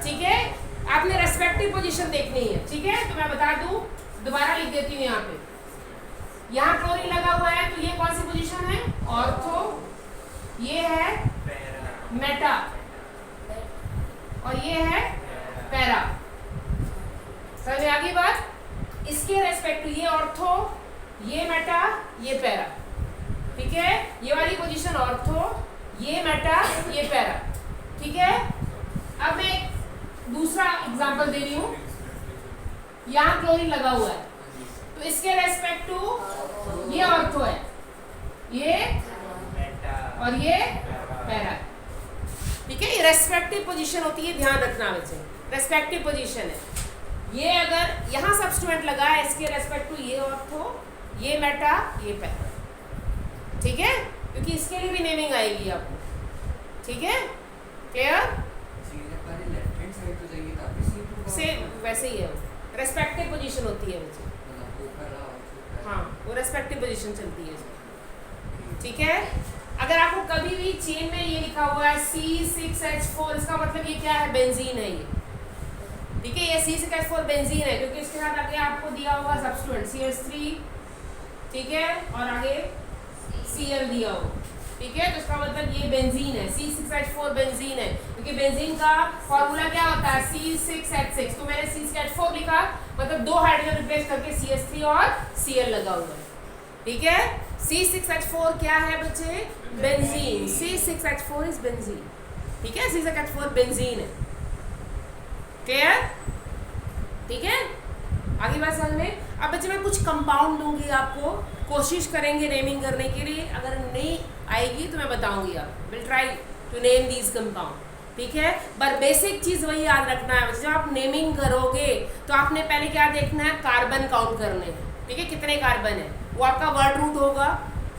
ठीक है। आपने रेस्पेक्टिव पोजीशन देखनी है, ठीक है। तो मैं बता दूं, दोबारा लिख देती हूँ यहाँ पे, यहाँ क्लोरीन लगा हुआ है तो ये कौन सी पोजीशन है, ऑर्थो, ये है मेटा और ये है पैरा, समझ में आ गई बात। इसके रेस्पेक्ट टू ये ऑर्थो, ये मेटा, ये पैरा, ठीक है, ये वाली पोजीशन ऑर्थो, ये मेटा, ये पैरा, ठीक है। अब मैं दूसरा एग्जांपल दे रही हूँ, यहाँ क्लोरीन लगा हुआ है तो इसके रेस्पेक्ट टू ये ऑर्थो है, ये और ये पैरा, ठीक है। ये रेस्पेक्टिव पोजीशन होती है, ध्यान रखना बच्चे, रेस्पेक्टिव पोजीशन है। ये अगर यहाँ सब्स्टिट्यूएंट लगा है, इसके रेस्पेक्ट टू ये ऑर्थो, ये मेटा, ये पैरा, ठीक है, क्योंकि इसके लिए भी नेमिंग आएगी आपको, ठीक है, क्लियर। सेम वैसे ही है, वो रेस्पेक्टिव पोजीशन होती है बच्चे, हाँ, वो रेस्पेक्टिव पोजीशन चलती है, ठीक है। अगर आपको कभी भी चेन में ये लिखा हुआ है C6H4, इसका मतलब ये क्या है, बेंजीन है ये, ठीक है, ये C6H4 बेंजीन है क्योंकि इसके साथ आगे आपको दिया होगा सब्स्टिट्यूएंट CH3, ठीक है, और आगे Cl दिया हो, ठीक है, तो इसका मतलब ये बेंजीन है, C6H4 बेंजीन है क्योंकि बेंजीन का फॉर्मूला क्या होता है C6H6, तो मैंने C6H4 लिखा, मतलब 2 हाइड्रोजन रिप्लेस करके CH3 और Cl लगा हुआ है, ठीक है। C6H4 क्या है बच्चे? बेंजीन। C6H4 इज बेंजीन, ठीक है, C6H4 बेंजीन है, क्लियर, ठीक है। आगे बात समझ में। अब बच्चे मैं कुछ कंपाउंड दूंगी आपको, कोशिश करेंगे नेमिंग करने के लिए, अगर नहीं आएगी तो मैं बताऊंगी, आप will try to name these compound, ठीक है। पर बेसिक चीज वही याद रखना है, जब आप नेमिंग करोगे तो आपने पहले क्या देखना है, कार्बन काउंट करने हैं, ठीक है, कितने कार्बन है, वो आपका वर्ड रूट होगा,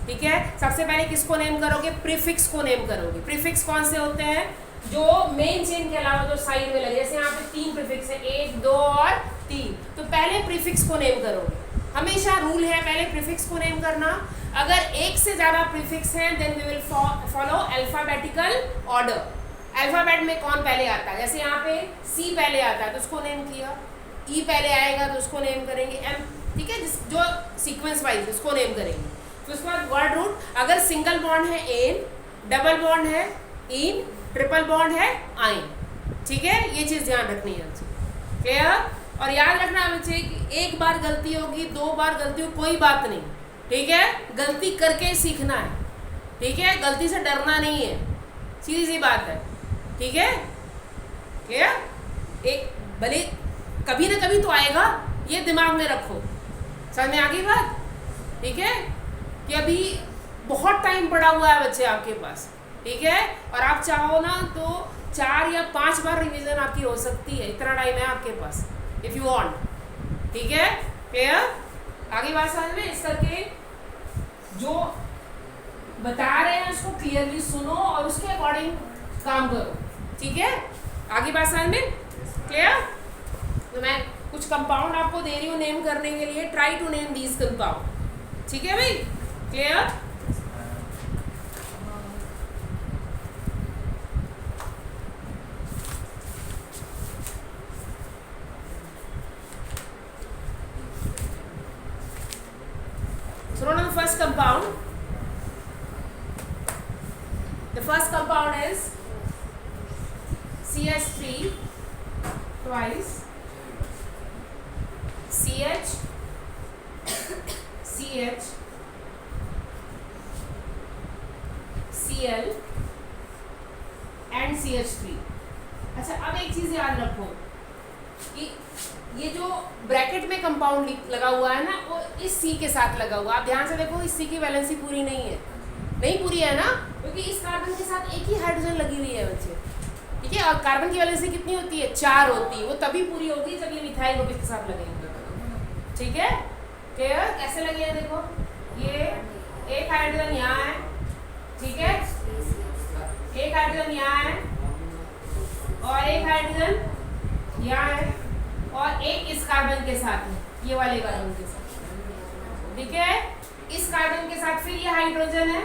ठीक है। सबसे पहले किसको नेम करोगे? प्रीफिक्स को नेम करोगे। प्रीफिक्स कौन से होते हैं? जो मेन चेन के अलावा जो साइड में लगे, जैसे यहाँ पे 3 प्रीफिक्स है, 1, 2 और 3, तो पहले प्रीफिक्स को नेम करोगे। हमेशा रूल है पहले प्रीफिक्स को नेम करना। अगर एक से ज्यादा प्रीफिक्स हैं then we will follow alphabetical order. Alphabet में कौन पहले आता है, जैसे यहाँ पे C पहले आता है तो उसको नेम किया, E पहले आएगा तो उसको नेम करेंगे, M, ठीक है, जो सीक्वेंस वाइज उसको नेम करेंगे। तो उसके बाद वर्ड रूट, अगर सिंगल बॉन्ड है एन, डबल बॉन्ड है इन, ट्रिपल बॉन्ड है आइन, ठीक है, ये चीज़ ध्यान रखनी है बच्चे, क्लियर। और याद रखना बच्चे कि एक बार गलती होगी, 2 बार गलती हो, कोई बात नहीं, ठीक है, गलती करके सीखना है, ठीक है, गलती से डरना नहीं है, सीधी सी बात है, ठीक है, क्लियर। एक भले कभी ना कभी तो आएगा, ये दिमाग में रखो, समझ में आ गई बात, ठीक है, कि अभी बहुत टाइम पड़ा हुआ है बच्चे आपके पास, ठीक है, और आप चाहो ना तो 4 या 5 बार रिवीजन आपकी हो सकती है, इतना टाइम है आपके पास, इफ यू वांट, ठीक है, क्लियर। आगे बात समझ में, इस करके जो बता रहे हैं उसको क्लियरली सुनो और उसके अकॉर्डिंग काम करो, ठीक है। आगे बात समझ में, क्लियर। तो मैं कुछ कंपाउंड आपको दे रही हूँ नेम करने के लिए, try to name these compound, ठीक है भाई, clear. So now the first compound. The first compound is CH3 twice CH CH Cl and CH3। अच्छा, अब एक चीज याद रखो कि ये जो ब्रैकेट में कंपाउंड लगा हुआ है ना, वो इस C के साथ लगा हुआ। आप ध्यान से देखो, इस C की वैलेंसी पूरी नहीं है, नहीं पूरी है ना, क्योंकि इस कार्बन के साथ एक ही हाइड्रोजन लगी हुई है बच्चे, ठीक है। और कार्बन की वैलेंसी कितनी होती है? 4 होती है। वो तभी पूरी होगी जब ये मिथाइल ग्रुप इसके साथ लगेंगे, ठीक है, क्लियर। कैसे लगे हैं देखो, ये एक हाइड्रोजन यहाँ है, ठीक है, एक हाइड्रोजन यहाँ है और एक हाइड्रोजन यहाँ है और एक इस कार्बन के साथ है, ये वाले कार्बन के साथ, ठीक है। इस कार्बन के साथ फिर ये हाइड्रोजन है,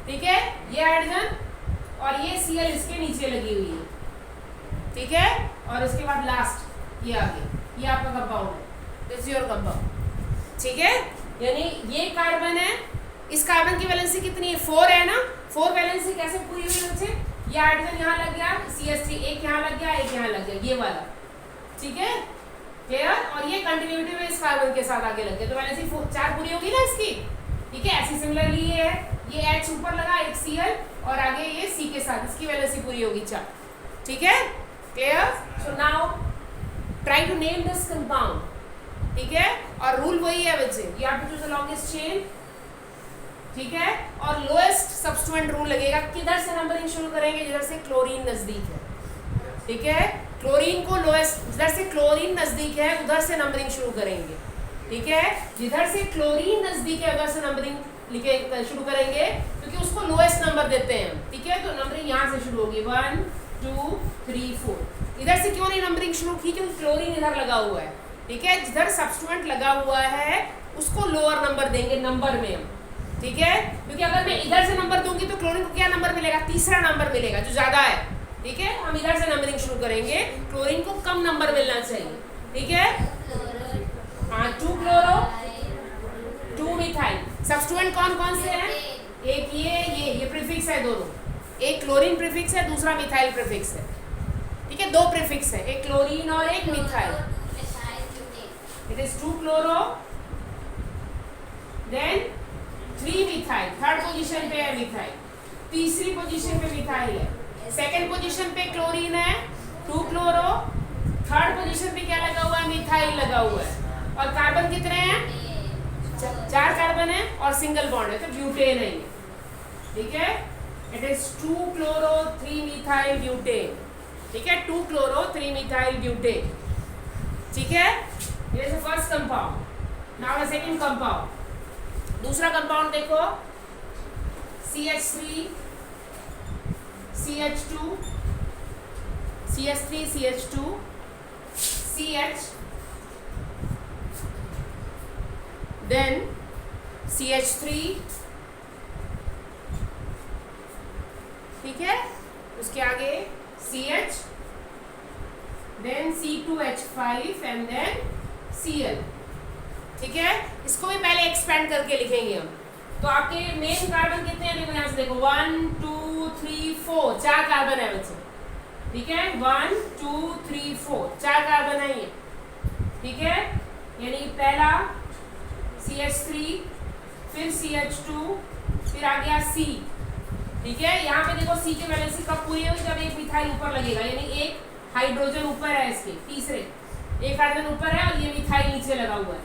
ठीक है, ये हाइड्रोजन और ये Cl इसके नीचे लगी हुई है, ठीक है। और उसके बाद लास्ट ये आगे, ये आपका कंपाउंड है, दिस इज योर कंपाउंड, ठीक है। यानी ये कार्बन है, इस कार्बन की वैलेंसी कितनी है? 4 है ना। 4 वैलेंसी कैसे पूरी हुई बच्चे? ये हाइड्रोजन यहाँ लग गया, CH3 एक यहाँ लग गया, एक यहाँ लग गया, ये वाला, ठीक है, क्लियर। और ये कंटिन्यूटी में इस कार्बन के साथ आगे लग गया, तो वैलेंसी 4 पूरी होगी ना इसकी, ठीक है। ऐसी सिमिलरली ये है, ये H ऊपर लगा, एक Cl और आगे ये C के साथ, इसकी वैलेंसी पूरी होगी 4, ठीक है, clear. So now try to name this compound, ठीक है। और रूल वही है बच्चे, you have to choose the longest chain, ठीक है। और लोएस्ट सब्स्टिट्यूएंट रूल लगेगा, किधर से नंबरिंग शुरू करेंगे? जिधर से क्लोरीन नजदीक है, ठीक है। क्लोरीन को लोएस्ट, जिधर से क्लोरीन नजदीक है उधर से नंबरिंग शुरू करेंगे, ठीक है। जिधर से क्लोरीन नजदीक है उधर से नंबरिंग शुरू करेंगे, क्योंकि उसको लोएस्ट नंबर देते हैं, ठीक है। तो नंबरिंग यहाँ से शुरू होगी 1 2 3 4। इधर से क्यों नहीं नंबरिंग शुरू की? क्योंकि क्लोरीन इधर लगा हुआ है, ठीक है। जिधर सब्स्टिट्यूएंट लगा हुआ है उसको लोअर नंबर देंगे नंबर में हम, ठीक है। क्योंकि अगर मैं इधर से नंबर दूंगी तो क्लोरीन को क्या नंबर मिलेगा? तीसरा नंबर मिलेगा, जो ज्यादा है, ठीक है, हम इधर से नंबरिंग शुरू करेंगे। क्लोरीन को कम नंबर मिलना चाहिए, ठीक है। हाँ, 2 क्लोरो 2 मिथाइल। सब्स्टिट्यूएंट कौन कौन से हैं? एक ये प्रीफिक्स है दोनों, एक क्लोरीन प्रीफिक्स है, दूसरा मिथाइल प्रीफिक्स है, ठीक है। 2 प्रीफिक्स है, एक क्लोरीन और एक methyl. It is 2 chloro then 3 methyl. Third position पे है मिथाइल, तीसरी पोजीशन पे मिथाइल है, सेकंड पोजीशन पे क्लोरीन है 2 क्लोरो, थर्ड पोजीशन पे क्या लगा हुआ है? मिथाइल लगा हुआ है। और कार्बन कितने हैं? 4 कार्बन है और सिंगल बॉन्ड है, तो ब्यूटेन है ये, ठीक है। It is 2 chloro 3 methyl butane, ठीक है। 2 क्लोरो 3 मिथाइल ब्यूटेन, ठीक है। ये is the first compound. Now the second compound. दूसरा कंपाउंड देखो, CH3 CH2 CH3 CH2 CH then CH3, ठीक है। उसके आगे CH then C2H5 and then Cl, ठीक है। इसको भी पहले एक्सपेंड करके लिखेंगे हम। तो आपके मेन कार्बन कितने हैं? देखो यहाँ से देखो 1 2 3 4 4 कार्बन है बच्चे, ठीक है। 1 2 3 4 4 कार्बन है ये, ठीक है। यानी पहला CH3, फिर CH2, फिर आ गया C, ठीक है। यहाँ पे देखो C की वैलेंसी कब पूरी होगी? जब एक मिथाइल ऊपर लगेगा, यानी एक हाइड्रोजन ऊपर है इसके, तीसरे एक हाइड्रोजन ऊपर है और ये मिथाइल नीचे लगा हुआ है,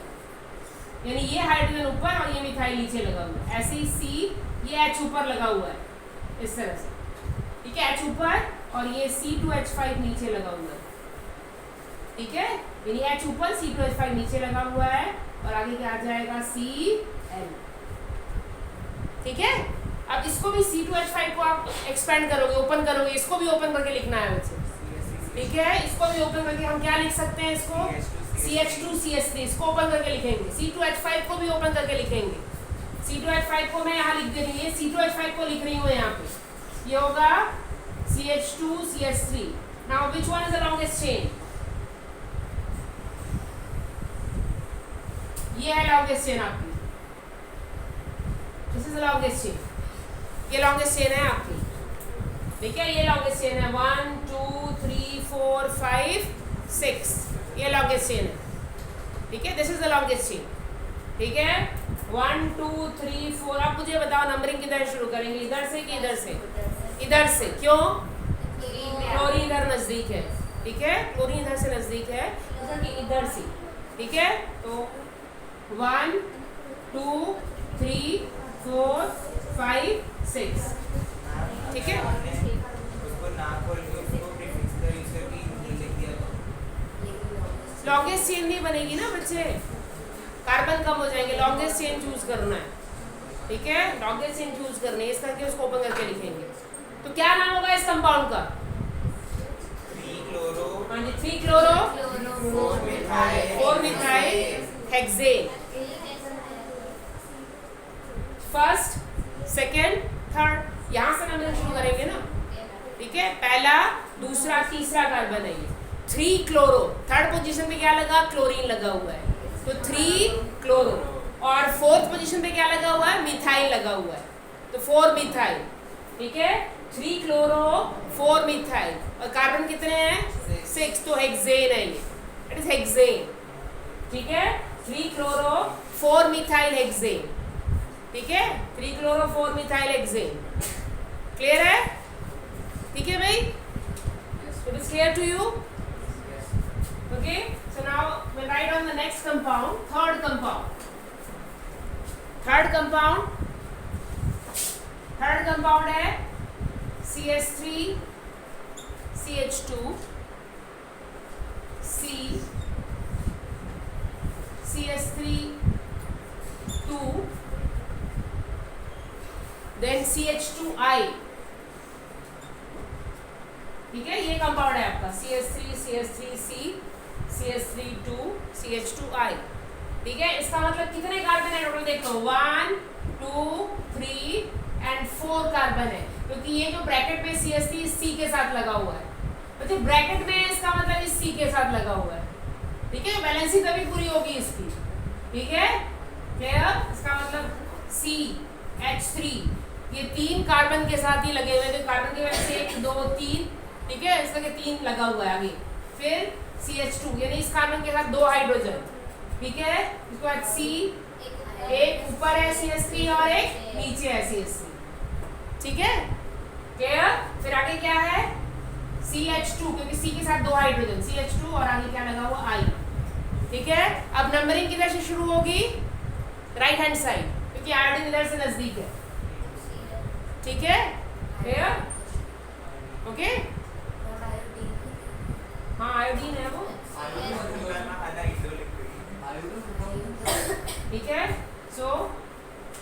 यानी ये हाइड्रोजन ऊपर और ये मिथाइल नीचे लगा हुआ है। ऐसे ही C, ये H ऊपर लगा हुआ है इस तरह से, ठीक है। H ऊपर और ये C2H5 नीचे लगा हुआ है, ठीक है। यानी H ऊपर C2H5 नीचे लगा हुआ है और आगे क्या आ जाएगा? Cl, ठीक है। अब इसको भी C2H5 को आप एक्सपेंड करोगे, ओपन करोगे, इसको भी ओपन करके लिखना है बच्चे, ठीक है। इसको भी ओपन करके हम क्या लिख सकते हैं? इसको CH2 CH3, इसको ओपन करके लिखेंगे। C2H5 को भी ओपन करके लिखेंगे। C2H5 को मैं यहाँ लिख दे रही हूँ, C2H5 को लिख रही हूँ यहाँ पे, ये होगा CH2 CH3। Now which one is the longest chain? ये है लॉन्गेस्ट चेन आपकी, this is the longest chain, ये लॉन्गेस्ट चेन है आपकी, ठीक है। ये लॉन्गेस्ट चेन है 1 2 3 4 5 6, ये लॉन्गेस्ट चेन है, ठीक है। This is the longest chain, ठीक है। 1 2 3 4। आप मुझे बताओ नंबरिंग किधर शुरू करेंगे? इधर से कि इधर से? इधर से। क्यों? क्लोरीन इधर नजदीक है, ठीक है। क्लोरीन इधर से नजदीक है, इधर से, ठीक है। तो 1 2 3 4 5 6, ठीक है। लॉन्गेस्ट चेन नहीं बनेगी ना बच्चे, कार्बन कम हो जाएंगे। लॉन्गेस्ट चेन चूज करना है, ठीक है। लॉन्गेस्ट चेन चूज करनी है, इस करके उसको ओपन करके लिखेंगे। तो क्या नाम होगा इस कंपाउंड का? 3 क्लोरो, हाँ जी, 3 chloro 4 methyl hexane. First second third, यहाँ से नंबर शुरू करेंगे ना, ठीक है। पहला दूसरा तीसरा कार्बन है ये 3 क्लोरो। थर्ड पोजीशन पे क्या लगा? क्लोरीन लगा हुआ है, तो 3 क्लोरो। और फोर्थ पोजीशन पे क्या लगा हुआ है? मिथाइल लगा हुआ है, तो 4 मिथाइल, ठीक है। 3 क्लोरो 4 मिथाइल और कार्बन कितने हैं? 6, तो हेक्सेन है ये, इट इज हेक्सेन, ठीक है। 3 क्लोरो 4 मिथाइल हेक्सेन, ठीक है। 3 क्लोरो 4 मिथाइल हेक्सेन, क्लियर है? ठीक है भाई, it is clear to you? Okay, so now we write on the next compound, third compound. Third compound है CH3 CH2 C CH3 2 then CH2I, ठीक है। ये कंपाउंड है आपका CH3 CH3C CH3 2 CH2I, ठीक है। इसका मतलब कितने कार्बन है टोटल? देखो 1 2 3 and 4 कार्बन है। क्योंकि ये जो ब्रैकेट में CH3 C के साथ लगा हुआ है, तो जो ब्रैकेट में है इसका मतलब इस C के साथ लगा हुआ है, ठीक है। बैलेंसिंग तभी पूरी होगी इसकी, ठीक है, क्लियर। इसका मतलब CH3 ये 3 कार्बन के साथ ही लगे हुए हैं, तो कार्बन के वजह से 1 2 3, ठीक है, इसका 3 लगा हुआ है आगे। फिर CH2 यानी इस कार्बन के साथ 2 हाइड्रोजन, ठीक है। उसके बाद C, एक ऊपर है CH3 और एक नीचे है CH3, ठीक है, क्लियर। फिर आगे क्या है CH2, क्योंकि C के साथ 2 हाइड्रोजन, CH2 और आगे क्या लगा हुआ I, ठीक है। अब नंबरिंग किधर से शुरू होगी, राइट हैंड साइड, क्योंकि आयोडीन इधर से नजदीक है, ठीक है, क्लियर, ओके। हाँ आयोडीन है वो, ठीक है। सो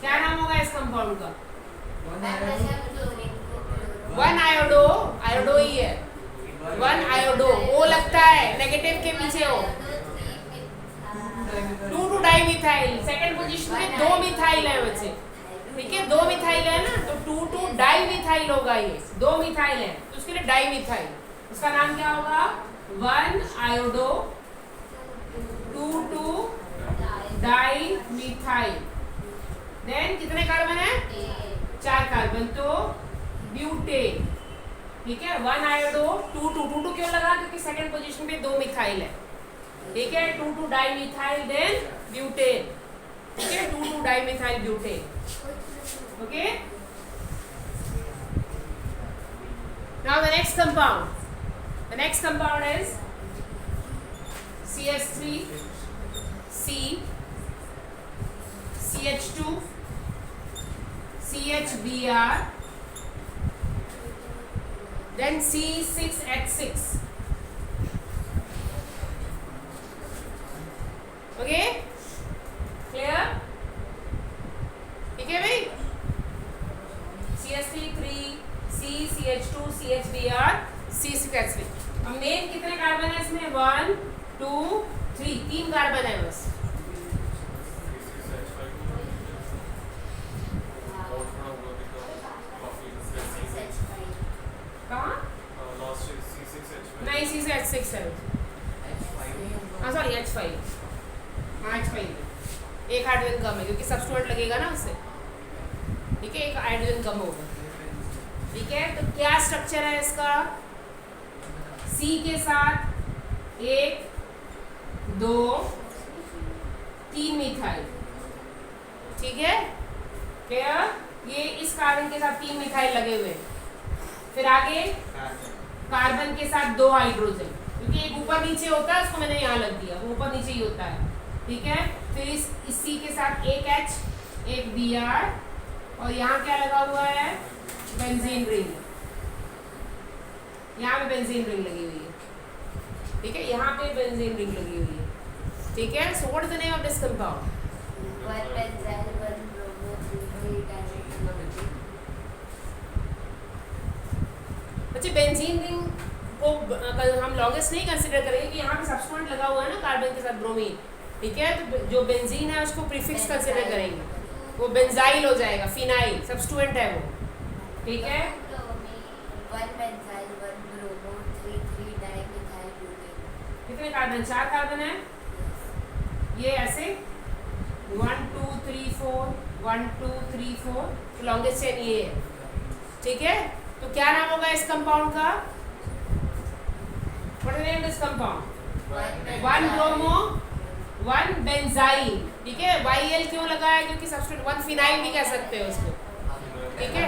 क्या नाम होगा इस कंपाउंड का, 1 आयोडो, आयोडो ही है, 1 आयोडो, ओ लगता है नेगेटिव के पीछे हो, 2 डाई मिथाइल, सेकंड पोजीशन में 2 मिथाइल है बच्चे, ठीक है, 2 मिथाइल है ना, तो 2 डाई मिथाइल होगा, ये 2 मिथाइल है तो उसके लिए डाई मिथाइल, उसका नाम क्या होगा 1 आयोडो 2 डाई मिथाइल। देन कितने कार्बन है, 4 कार्बन, तो ब्यूटेन, ठीक है। 1 आयोडो 2 क्यों लगा, क्योंकि सेकंड पोजीशन पे 2 मिथाइल है, ठीक है, 2 डाई मिथाइल, देन ब्यूटेन, ठीक है, 2 di methyl butane, okay. Now the next compound is CH3 C CH2 CHBr, then C6H6, okay, clear, ठीक है भाई। CH3 C CH2 CHBr C6H6। अब मेन कितने कार्बन है इसमें, 1 2 3, 3 कार्बन है बस, कहाँ नहीं C6H6 है, हाँ सॉरी H5, हाँ H5 एक हाइड्रोजन कम है क्योंकि सब्स्टिट्यूएंट लगेगा ना उससे, ठीक है, एक हाइड्रोजन कम होगा, ठीक है। तो क्या स्ट्रक्चर है इसका, C के साथ 1 2 3 मिथाइल, ठीक है, क्लियर। ये इस कार्बन के साथ 3 मिथाइल लगे हुए हैं, फिर आगे कार्बन के साथ 2 हाइड्रोजन, क्योंकि एक ऊपर नीचे होता है, उसको मैंने यहाँ लग दिया, वो ऊपर नीचे ही होता है, ठीक है। फिर इस C के साथ 1 H 1 Br, और यहाँ क्या लगा हुआ है, बेंजीन रिंग, यहाँ पे बेंजीन रिंग लगी हुई है, ठीक है, यहाँ पे बेंजीन रिंग लगी हुई है, ठीक है। सो what is the name of this compound, बच्चे बेंजीन रिंग को हम लॉन्गेस्ट नहीं कंसीडर करेंगे कि यहाँ पे सब्स्टिट्यूएंट लगा हुआ है ना कार्बन के साथ ब्रोमीन, ठीक है, तो जो बेंजीन है उसको प्रीफिक्स कंसीडर करेंगे, वो बेंजाइल हो जाएगा, फिनाइल सब्स्टिट्यूएंट है वो, ठीक है। 1 बेंजाइल 1 ब्रोमो 3 डाइमिथाइल ब्यूटेन, कितने कार्बन, 4 कार्बन है, ये ऐसे 1 2 3 4 1 2 3 4, तो लॉन्गेस्ट चेन ये है, ठीक है। तो क्या नाम होगा इस कंपाउंड का, what is name this compound, 1 bromo 1 benzyl, ठीक है। YL क्यों लगा है, क्योंकि सब्स्टिट्यूट 1 फिनाइल भी कह सकते हो उसको, ठीक है,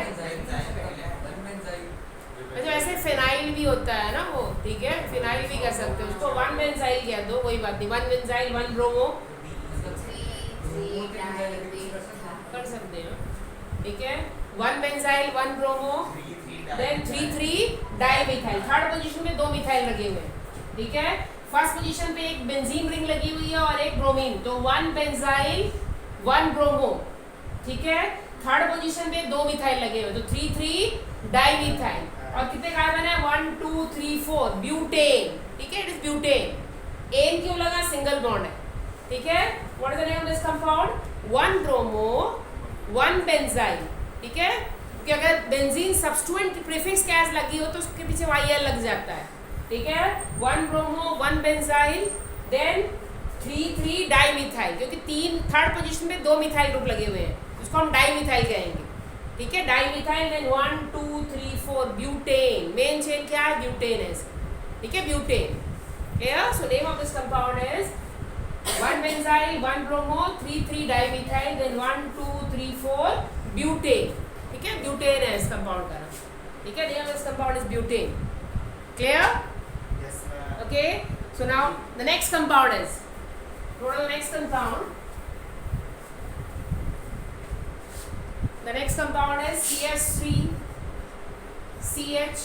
अच्छा ऐसे फिनाइल भी होता है ना वो, ठीक है, फिनाइल भी कह सकते हो उसको, 1 बेंजाइल कह दो, कोई बात नहीं, 1 बेंजाइल 1 ब्रोमो कर सकते हो, ठीक है, 1 benzyl 1 bromo, then 3 dimethyl, third position में 2 मिथाइल लगे हुए हैं, ठीक है। फर्स्ट पोजीशन पे एक बेंजीन रिंग लगी हुई है और एक ब्रोमीन, तो 1 बेंजाइल 1 ब्रोमो, ठीक है। थर्ड पोजीशन पे 2 मिथाइल लगे हुए, तो 3 डाइमिथाइल, और कितने कार्बन है, 1 2 3 4, ब्यूटेन, ठीक है, इट इज ब्यूटेन। एन क्यों लगा, सिंगल बॉन्ड है, ठीक है। What is the name of this compound, 1 bromo 1 benzyl, ठीक है, क्योंकि अगर बेंजीन सब्स्टिट्यूएंट प्रीफिक्स क्या लगी हो तो उसके पीछे YL लग जाता है, ठीक है। 1 ब्रोमो 1 बेंजाइल देन 3 डाइमिथाइल, क्योंकि थर्ड पोजीशन पे 2 मिथाइल ग्रुप लगे हुए हैं, उसको हम डाइमिथाइल कहेंगे, ठीक है। Dimethyl then 1 2 3 4 butane, main chain क्या है, ब्यूटेन है, ठीक है, butane. Clear? So name of this compound is 1 benzyl 1 bromo 3 dimethyl then 1 2 3 4 butane, ठीक है, ब्यूटेन है इस कंपाउंड का नाम, ठीक है। Name of this compound is butane. Clear? Yes, ma'am. Okay, so now the next compound is, go to the next compound. The next compound is CH3 CH,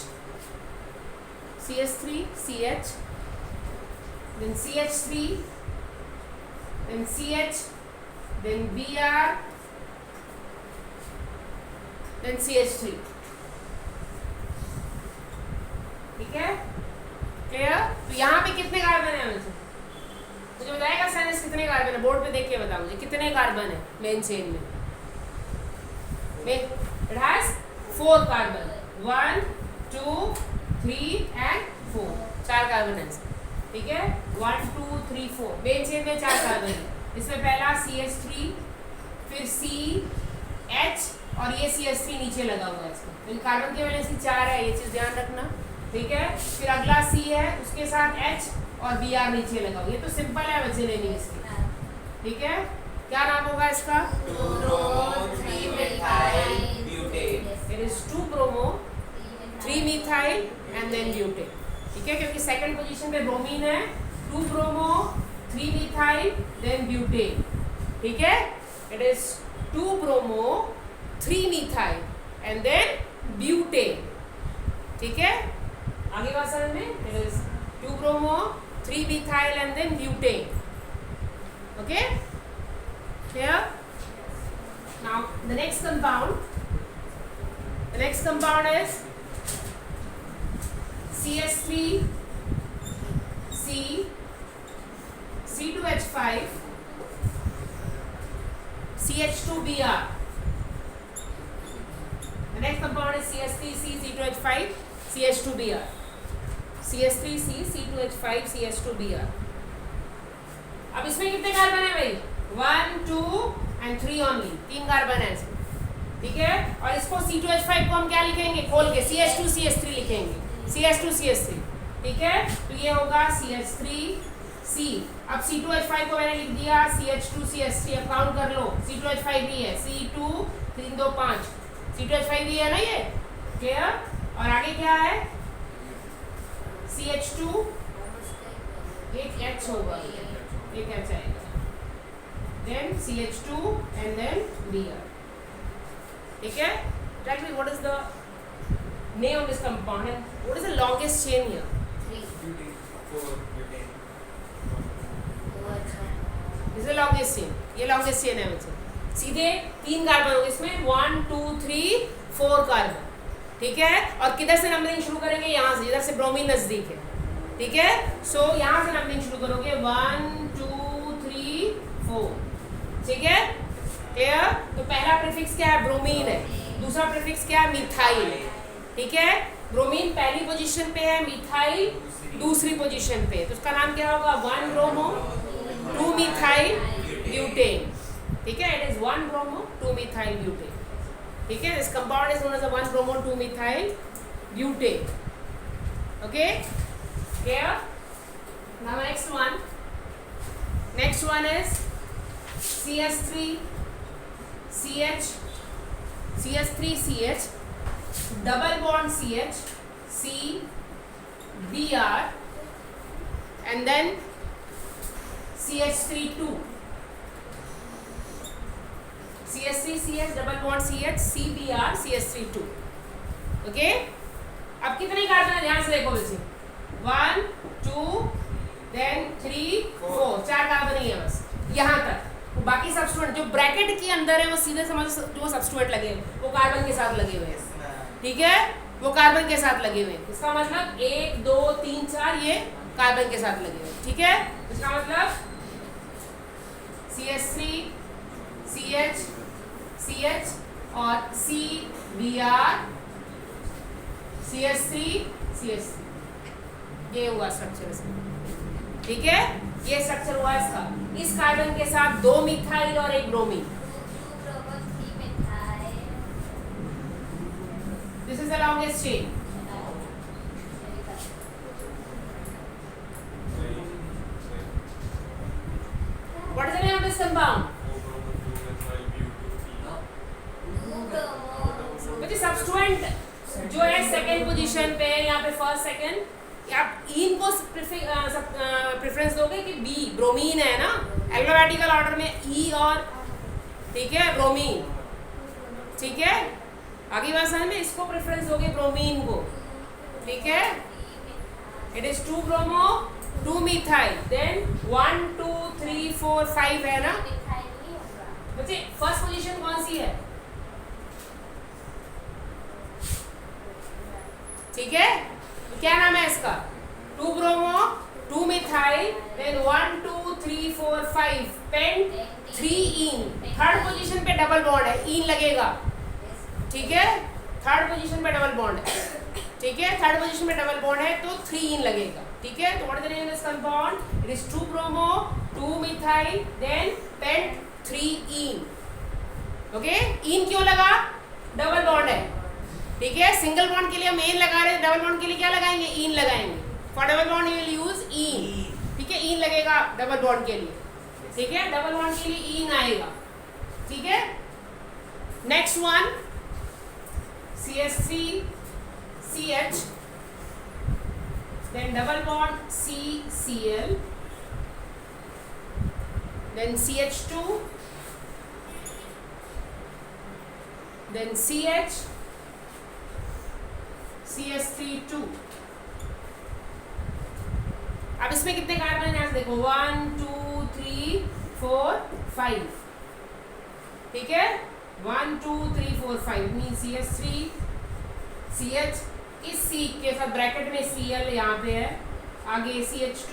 CH3 CH, then CH3, then CH, then Br, then CH3, ठीक है। क्लियर? तो यहाँ पे कितने कार्बन है मुझे बताएगा साइंस, कितने कार्बन है, बोर्ड पे देख के बताओ मुझे कितने कार्बन है मेन चेन में। It has 4 carbon, 1 2 3 and 4, 4 carbon है, ठीक है। 1 2 3 4 मेन चेन में 4 कार्बन है। इसमें पहला CH3, फिर CH और ये CH3 नीचे लगा हुआ है इसमें, कार्बन की वैलेंसी 4 है, ये चीज ध्यान रखना, ठीक है। फिर अगला C है, उसके साथ H और Br नीचे लगा हुआ, ये तो सिंपल है बच्चे लेनी इसकी, ठीक है। क्या नाम होगा इसका? 2 bromo 3 methyl butane. It is 2 bromo 3 methyl and then butane, ठीक है, क्योंकि सेकंड पोजीशन पे ब्रोमीन है। 2 bromo 3 methyl then butane, ठीक है। It is 2 bromo 3 methyl and then butane, ठीक है। आगे बात समझ में? It is 2 bromo 3 methyl and then butane, okay, clear? Now the next compound is CH3 C C2H5 CH2Br. The next compound is CH3C C2H5 CH2Br, CH3C C2H5 CH2Br. अब इसमें कितने कार्बन है भाई? 1 2 and 3 ओनली, 3 कार्बन है इसमें, ठीक है। और इसको C2H5 को हम क्या लिखेंगे खोल के? CH2 CH3 लिखेंगे, CH2 CH3, ठीक है। तो ये होगा CH3C। अब C2H5 को मैंने लिख दिया CH2 CH3, अब काउंट कर लो, C2H5 भी है, C2 3 2 5, C2H5 भी है ना ये, क्लियर। और आगे क्या है? CH2, एक H होगा, एक H आएगा, then CH2 and then Br, ठीक है। Tell me what is the name of this compound and what is the longest chain here? 3 Butane 4 butane. This is the longest chain, ये longest chain है मुझे। सीधे 3 कार्बन होंगे इसमें, 1 2 3 4 कार्बन, ठीक है। और किधर से नंबरिंग शुरू करेंगे? यहाँ से, इधर से ब्रोमीन नजदीक है, ठीक है। सो यहाँ से नंबरिंग शुरू करोगे 1 2 3 4, ठीक है, क्लियर। तो पहला प्रीफिक्स क्या है? ब्रोमीन है। दूसरा प्रीफिक्स क्या है? मिथाइल, ठीक है। ब्रोमीन पहली पोजीशन पे है, मिथाइल दूसरी पोजीशन पे, तो उसका नाम क्या होगा? 1 ब्रोमो 2 मिथाइल ब्यूटेन, ठीक है। It is 1 bromo 2 methyl butane, ठीक है। This compound is known as 1 bromo 2 methyl butane, okay, clear. Now next one is CH3 CH, CH3 CH, double bond CH, C Br and then CH3 2, CH3 CH double bond CH, C Br CH3 2, okay. अब कितने कार्बन है ध्यान से देखो बच्चे, 1 2 then 3 4, 4 कार्बन ही है बस यहाँ तक। बाकी सब्स्टिट्यूएंट जो ब्रैकेट के अंदर है वो सीधे समझ, जो सब्स्टिट्यूएंट लगे हैं वो कार्बन के साथ लगे हुए हैं, ठीक है, वो कार्बन के साथ लगे हुए हैं। इसका मतलब 1 2 3 4 ये कार्बन के साथ लगे हुए हैं, ठीक है। इसका मतलब CH3 CH CH और C Br CH3CH3, ये हुआ स्ट्रक्चर इसका, ठीक है। ये स्ट्रक्चर हुआ इसका। इस कार्बन के साथ 2 मिथाइल और 1 bromine. This is the longest chain. What is the name of this compound? बच्चे सब्स्टिट्यूएंट जो है सेकंड पोजीशन पे, यहाँ पे फर्स्ट सेकंड, आप इन को प्रेफरेंस दोगे कि बी ब्रोमीन है ना, एल्फाबेटिकल ऑर्डर में ई और, ठीक है, ब्रोमीन, ठीक है। आगे बात समझ में, इसको प्रेफरेंस दोगे ब्रोमीन को, ठीक है। It is 2 bromo 2 methyl, then 1 2 3 4 5 है ना बच्चे। फर्स्ट पोजीशन कौन सी है? ठीक है, क्या नाम है इसका? 2 bromo 2 methyl, then 1 2 3 4 5 pent 3 ene. Third position पे डबल बॉन्ड है, इन लगेगा, ठीक है। थर्ड पोजीशन पे डबल बॉन्ड है, ठीक है। थर्ड पोजीशन पे डबल बॉन्ड है तो 3 इन लगेगा, ठीक है। तो what is the name of this compound? It is 2 bromo 2 methyl, then pent 3 ene. Okay, ene क्यों लगा? डबल बॉन्ड है, ठीक है। सिंगल बॉन्ड के लिए हम एन लगा रहे हैं, डबल बॉन्ड के लिए क्या लगाएंगे? इन लगाएंगे। For double bond you will use in, ठीक है। इन लगेगा डबल बॉन्ड के लिए, ठीक है। डबल बॉन्ड के लिए इन आएगा, ठीक है। Next one CH3CH, then double bond CCl, then CH2, then CH3 2। अब इसमें कितने कार्बन है देखो, 1 2 3 4 5, ठीक है। 1 2 3 4 5 मीन CH3 CH, इस C के साथ ब्रैकेट में Cl यहाँ पे है, आगे CH2,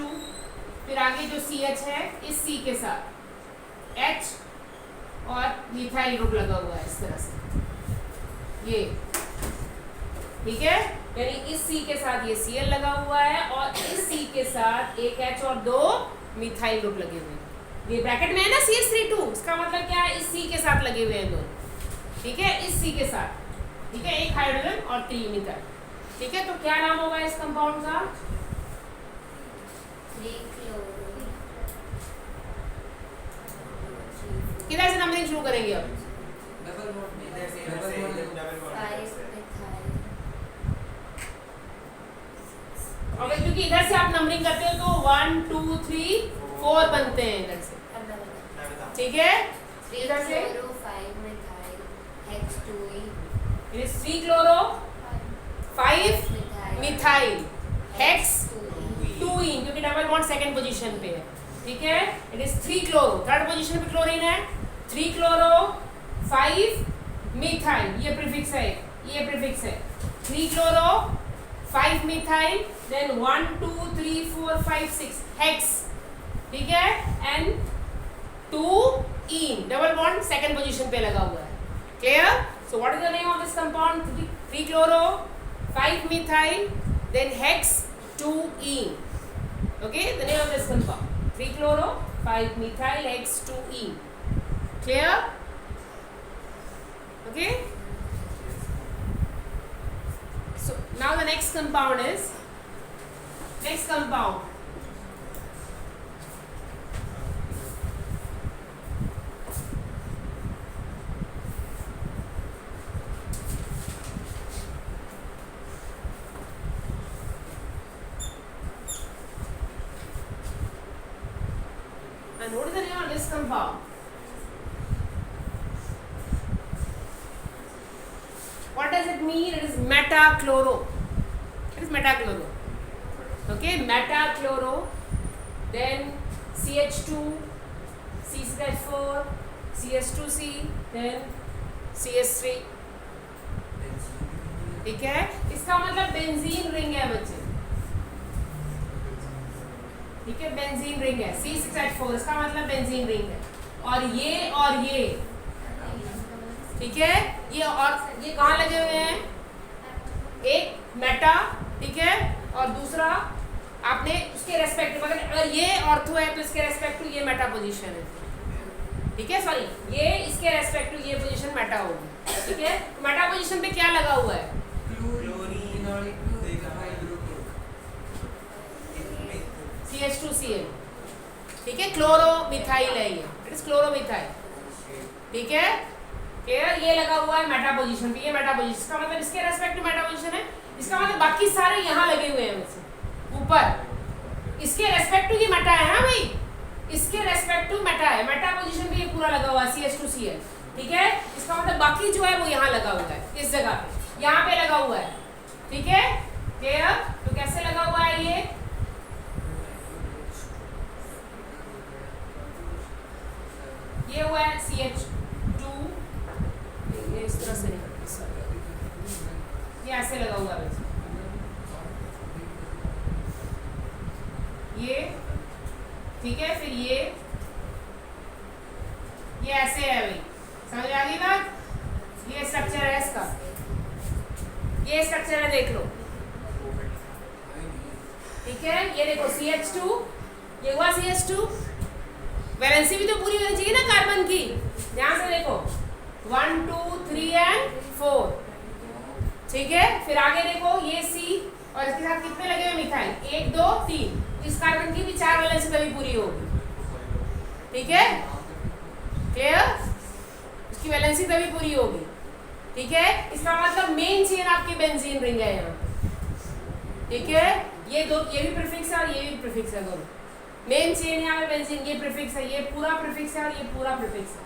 फिर आगे जो CH है इस C के साथ H और मिथाइल ग्रुप लगा हुआ है इस तरह से, ये, ठीक है। यानी इस C के साथ ये Cl लगा हुआ है और इस C के साथ एक H और 2 मिथाइल ग्रुप लगे हुए हैं। ये ब्रैकेट में है ना CH3 2, इसका मतलब क्या है? इस C के साथ लगे हुए हैं दोनों, ठीक है। इस C के साथ, ठीक है, एक हाइड्रोजन और 3 मिथाइल, ठीक है। तो क्या नाम होगा इस कंपाउंड का? किधर से नंबरिंग शुरू करेंगे अब? डबल बॉन्ड इधर से और क्योंकि इधर से आप नंबरिंग करते हो तो 1 2 3 4 बनते हैं इधर से, ठीक है। इधर से 5 methyl hex 2 it is 3 chloro 5 methyl hex 2 इन, क्योंकि डबल बॉन्ड सेकंड पोजीशन पे है, ठीक है। It is 3 chloro, third position पे क्लोरीन है, 3 क्लोरो 5 मिथाइल, ये प्रीफिक्स है, ये प्रीफिक्स है। 3 क्लोरो 5 मिथाइल, देन 1 2 3 4 5 6 हेक्स, ठीक है, and 2 ene, double bond second position पे लगा हुआ है, clear. So what is the name of this compound? 3 chloro 5 methyl, then hex 2 ene, okay, the name of this compound 3 chloro 5 methyl hex 2 ene, clear? Okay, so now the next compound is and what is the name of this compound? What does it mean? It is metachloro. It is metachloro. Okay, metachloro. Then CH2, CH4, CH2C, then CH3. ठीक है, इसका मतलब बेंजीन रिंग है बच्चे, ठीक है, बेंजीन रिंग है। C6H4 इसका मतलब बेंजीन रिंग है, और ये ठीक है, ये और ये कहाँ लगे हुए हैं, एक मेटा, ठीक है, और दूसरा आपने उसके रेस्पेक्ट, अगर ये ऑर्थो है तो इसके रेस्पेक्ट टू ये मेटा पोजीशन है, ठीक है, सॉरी ये इसके रेस्पेक्ट टू ये पोजीशन मेटा होगी, ठीक है। मेटा पोजीशन पे क्या लगा हुआ है, CH2Cl, ठीक है, क्लोरोमिथाइल है ये, इट इज क्लोरोमिथाइल, ठीक है, क्लियर। ये लगा हुआ है मेटा पोजीशन पे, ये मेटा पोजीशन, इसका मतलब इसके रेस्पेक्ट टू मेटा पोजीशन है, इसका मतलब बाकी सारे यहाँ लगे हुए हैं वैसे ऊपर, इसके रेस्पेक्ट टू ये मेटा है ना भाई, इसके रेस्पेक्ट टू मेटा है, मेटा पोजीशन पे ये पूरा लगा हुआ है CH2Cl, ठीक है, इसका मतलब बाकी जो है वो यहाँ लगा हुआ है, इस जगह पे, यहाँ पे लगा हुआ है, ठीक है, क्लियर। तो कैसे लगा हुआ है ये हुआ है CH2, ये इस तरह से ये ऐसे लगा हुआ है, ये ठीक है, फिर ये ऐसे है भाई, समझ आ गई बात, ये स्ट्रक्चर है इसका, ये स्ट्रक्चर है, देख लो, ठीक है, ये देखो CH2, ये हुआ CH2, वैलेंसी भी तो पूरी होनी चाहिए ना कार्बन की, ध्यान से देखो 1 2 3 and 4, ठीक है, फिर आगे देखो ये C और इसके साथ कितने लगे हुए मिथाइल, 1 2 3, इस कार्बन की भी 4 वैलेंसी तभी पूरी होगी, ठीक है, क्लियर, इसकी वैलेंसी तभी पूरी होगी, ठीक है, इसका मतलब मेन चेन आपकी बेंजीन रिंग है यहाँ, ठीक है, ये भी प्रीफिक्स है और ये भी प्रीफिक्स है, दोनों मेन चेन यहाँ पे बेंजीन, ये प्रीफिक्स है, ये पूरा प्रीफिक्स है और ये पूरा प्रीफिक्स है,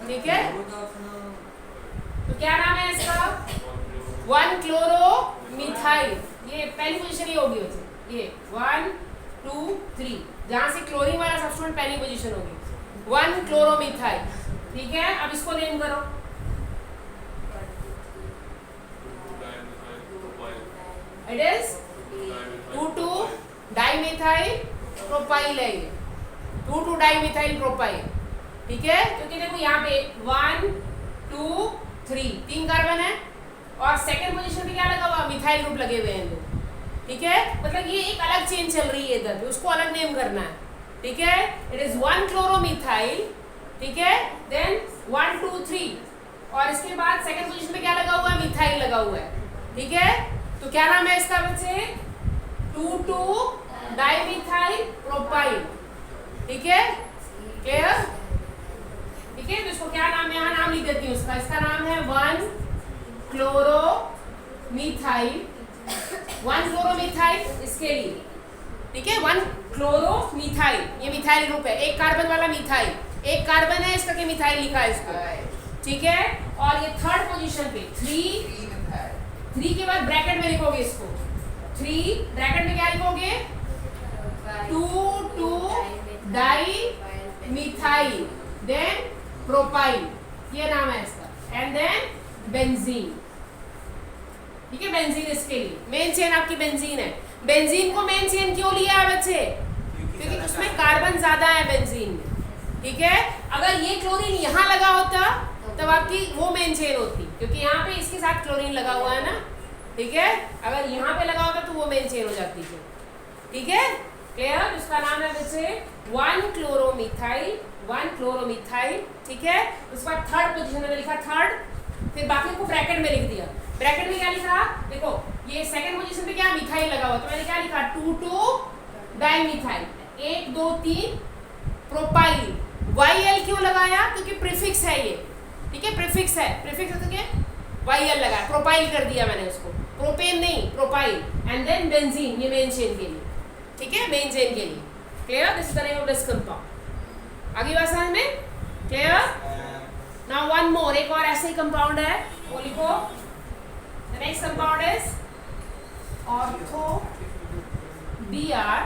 ठीक है। तो क्या नाम है इसका, 1 क्लोरोमिथाइल, ये पहली पोजीशन ही होगी वैसे, ये 1 2 3, जहां से क्लोरीन वाला सब्स्टिट्यूएंट पहली पोजीशन होगी, 1 क्लोरोमिथाइल, ठीक है। अब इसको नेम करो, इट इज 2 डाइमिथाइल प्रोपाइल है, ये 2 डाइमिथाइल प्रोपाइल, ठीक है, क्योंकि देखो यहाँ पे 1 2 3 3 कार्बन है और सेकंड पोजीशन पे क्या लगा हुआ, मिथाइल ग्रुप लगे हुए हैं दो, ठीक है, मतलब ये एक अलग चेन चल रही है इधर पे, उसको अलग नेम करना है, ठीक है, इट इज 1 क्लोरोमिथाइल, ठीक है, देन 1 2 3 और इसके बाद सेकंड पोजीशन पे क्या लगा हुआ है, मिथाइल लगा हुआ है, ठीक है। तो क्या नाम है इसका बच्चे, 2 डाइमिथाइल प्रोपाइल, ठीक है, क्लियर, ठीक है। तो इसको क्या नाम है, यहाँ नाम लिख देती हूँ उसका, इसका नाम है 1 क्लोरोमिथाइल, 1 क्लोरोमिथाइल इसके लिए, ठीक है, 1 क्लोरोमिथाइल, ये मिथाइल ग्रुप है, एक कार्बन वाला मिथाइल, एक कार्बन है इसका, के मिथाइल लिखा है इसको, ठीक है। और ये थर्ड पोजीशन पे 3 के बाद ब्रैकेट में लिखोगे इसको, 3 ब्रैकेट में क्या लिखोगे, 2 डाइमिथाइल, देन प्रोपाइल, ये नाम है इसका, एंड देन बेंजीन, ठीक है, बेंजीन इसके लिए मेन चेन आपकी बेंजीन है। बेंजीन को मेन चेन क्यों लिया है बच्चे, क्योंकि उसमें कार्बन ज्यादा है बेंजीन में, ठीक है। अगर ये क्लोरीन यहाँ लगा होता तब आपकी वो मेन चेन होती, क्योंकि यहाँ पे इसके साथ क्लोरीन लगा हुआ है ना, ठीक है, अगर यहाँ पे लगा होता तो वो मेन चेन हो जाती है, ठीक है, क्लियर। उसका नाम है बच्चे 1 क्लोरोमिथाइल, ठीक है। उसके बाद थर्ड पोजीशन में लिखा थर्ड, फिर बाकी को ब्रैकेट में लिख दिया, ब्रैकेट में क्या लिखा, देखो ये सेकंड पोजीशन पे क्या मिथाइल लगा हुआ, तो मैंने क्या लिखा, 2 डाइमिथाइल, 1 2 3 प्रोपाइल, YL क्यों लगाया, क्योंकि प्रीफिक्स है ये, ठीक है, प्रीफिक्स है, प्रीफिक्स है तो YL लगाया, प्रोपाइल कर दिया मैंने उसको, प्रोपेन नहीं प्रोपाइल, एंड देन बेंजीन, ये मेन चेन के लिए, ठीक है, मेन चेन के लिए, clear. This is the name of this compound, आगे बात समझ में, क्लियर। नाउ वन मोर, एक और ऐसे ही कंपाउंड है, वो लिखो, the next compound is ortho Br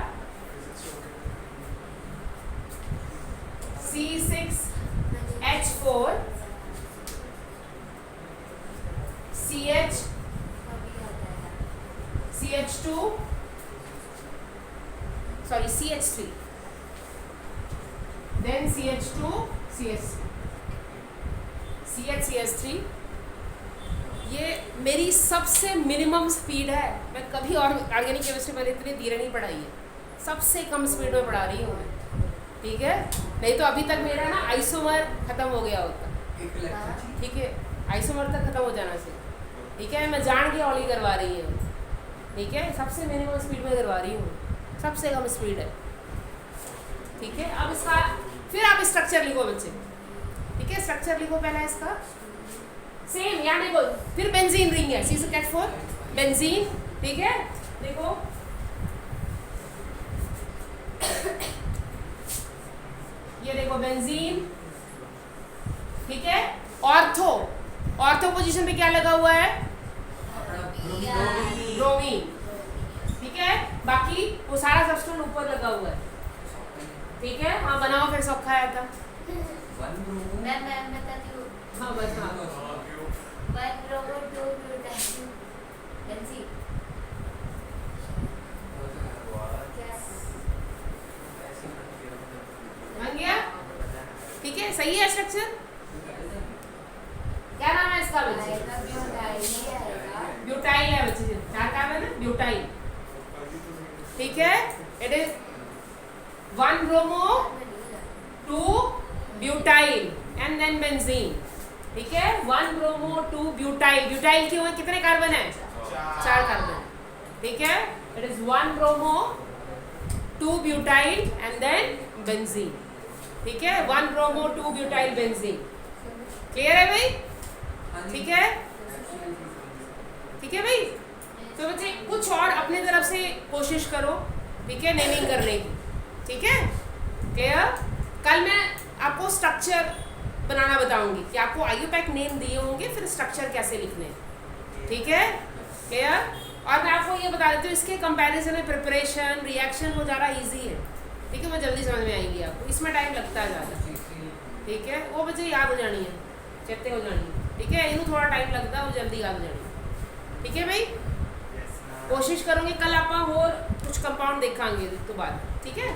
C6H4 CH CH2 sorry CH3 then CH2 CH3 CH3 ये मेरी सबसे मिनिमम स्पीड है। मैं कभी और ऑर्गेनिक केमिस्ट्री मैंने इतनी धीरे नहीं पढ़ाई है, सबसे कम स्पीड में पढ़ा रही हूँ मैं, ठीक है। नहीं तो अभी तक मेरा ना आइसोमर ख़त्म हो गया होता, एक lecture ठीक है, आइसोमर तक ख़त्म हो जाना चाहिए, ठीक है। मैं जान के ऑली करवा रही हूँ, ठीक है, सबसे मिनिमम स्पीड में करवा रही हूँ, सबसे कम स्पीड है, ठीक है। अब इसका फिर आप स्ट्रक्चर लिखो बच्चे, ठीक है, स्ट्रक्चर लिखो पहला इसका सेम, यहाँ देखो फिर बेंजीन रिंग है, सी से कैट फॉर बेंजीन, ठीक है। देखो ये देखो बेंजीन, ठीक है। ऑर्थो, ऑर्थो पोजीशन पे क्या लगा हुआ है? ब्रोमीन, ठीक है। बाकी वो सारा सब्सटेंस ऊपर लगा हुआ है, ठीक है। हाँ बनाओ फिर सब खाया था। मैं बताती हूँ। हाँ बस हाँ 1 bromo 2 butyl benzene बन गया, ठीक है, सही है स्ट्रक्चर। क्या नाम है इसका बच्चे? आएगा ब्यूटाइल ही आएगा। ब्यूटाइल है बच्चे, क्या काम है ना, ब्यूटाइल, ठीक है। It is 1 bromo 2 butyl and then benzene, ठीक है। 1 bromo 2 butyl, ब्यूटाइल क्यों है, कितने कार्बन है? 4 कार्बन, ठीक है। It is 1 bromo 2 butyl and then benzene, ठीक है। 1 bromo 2 butyl benzene, क्लियर है भाई? ठीक है, ठीक है भाई। तो बच्चे कुछ और अपने तरफ से कोशिश करो, ठीक है, नेमिंग करने की, ठीक है, क्लियर। कल मैं आपको स्ट्रक्चर बनाना बताऊंगी कि आपको आईयूपैक नेम दिए होंगे, फिर स्ट्रक्चर कैसे लिखने हैं, ठीक है, क्लियर। और मैं आपको ये बता देती हूँ, इसके कंपैरिजन में प्रिपरेशन रिएक्शन वो ज़्यादा इजी है, ठीक है, वो जल्दी समझ में आएंगी आपको, इसमें टाइम लगता है ज़्यादा, ठीक है। वो बच्चे याद हो जानी है, चेते हो जानी है, ठीक है। इन्हें थोड़ा टाइम लगता है, वो जल्दी याद हो जानी है, ठीक है भाई। कोशिश करूँगी कल आप और कुछ कंपाउंड देखांगे तो बाद, ठीक है।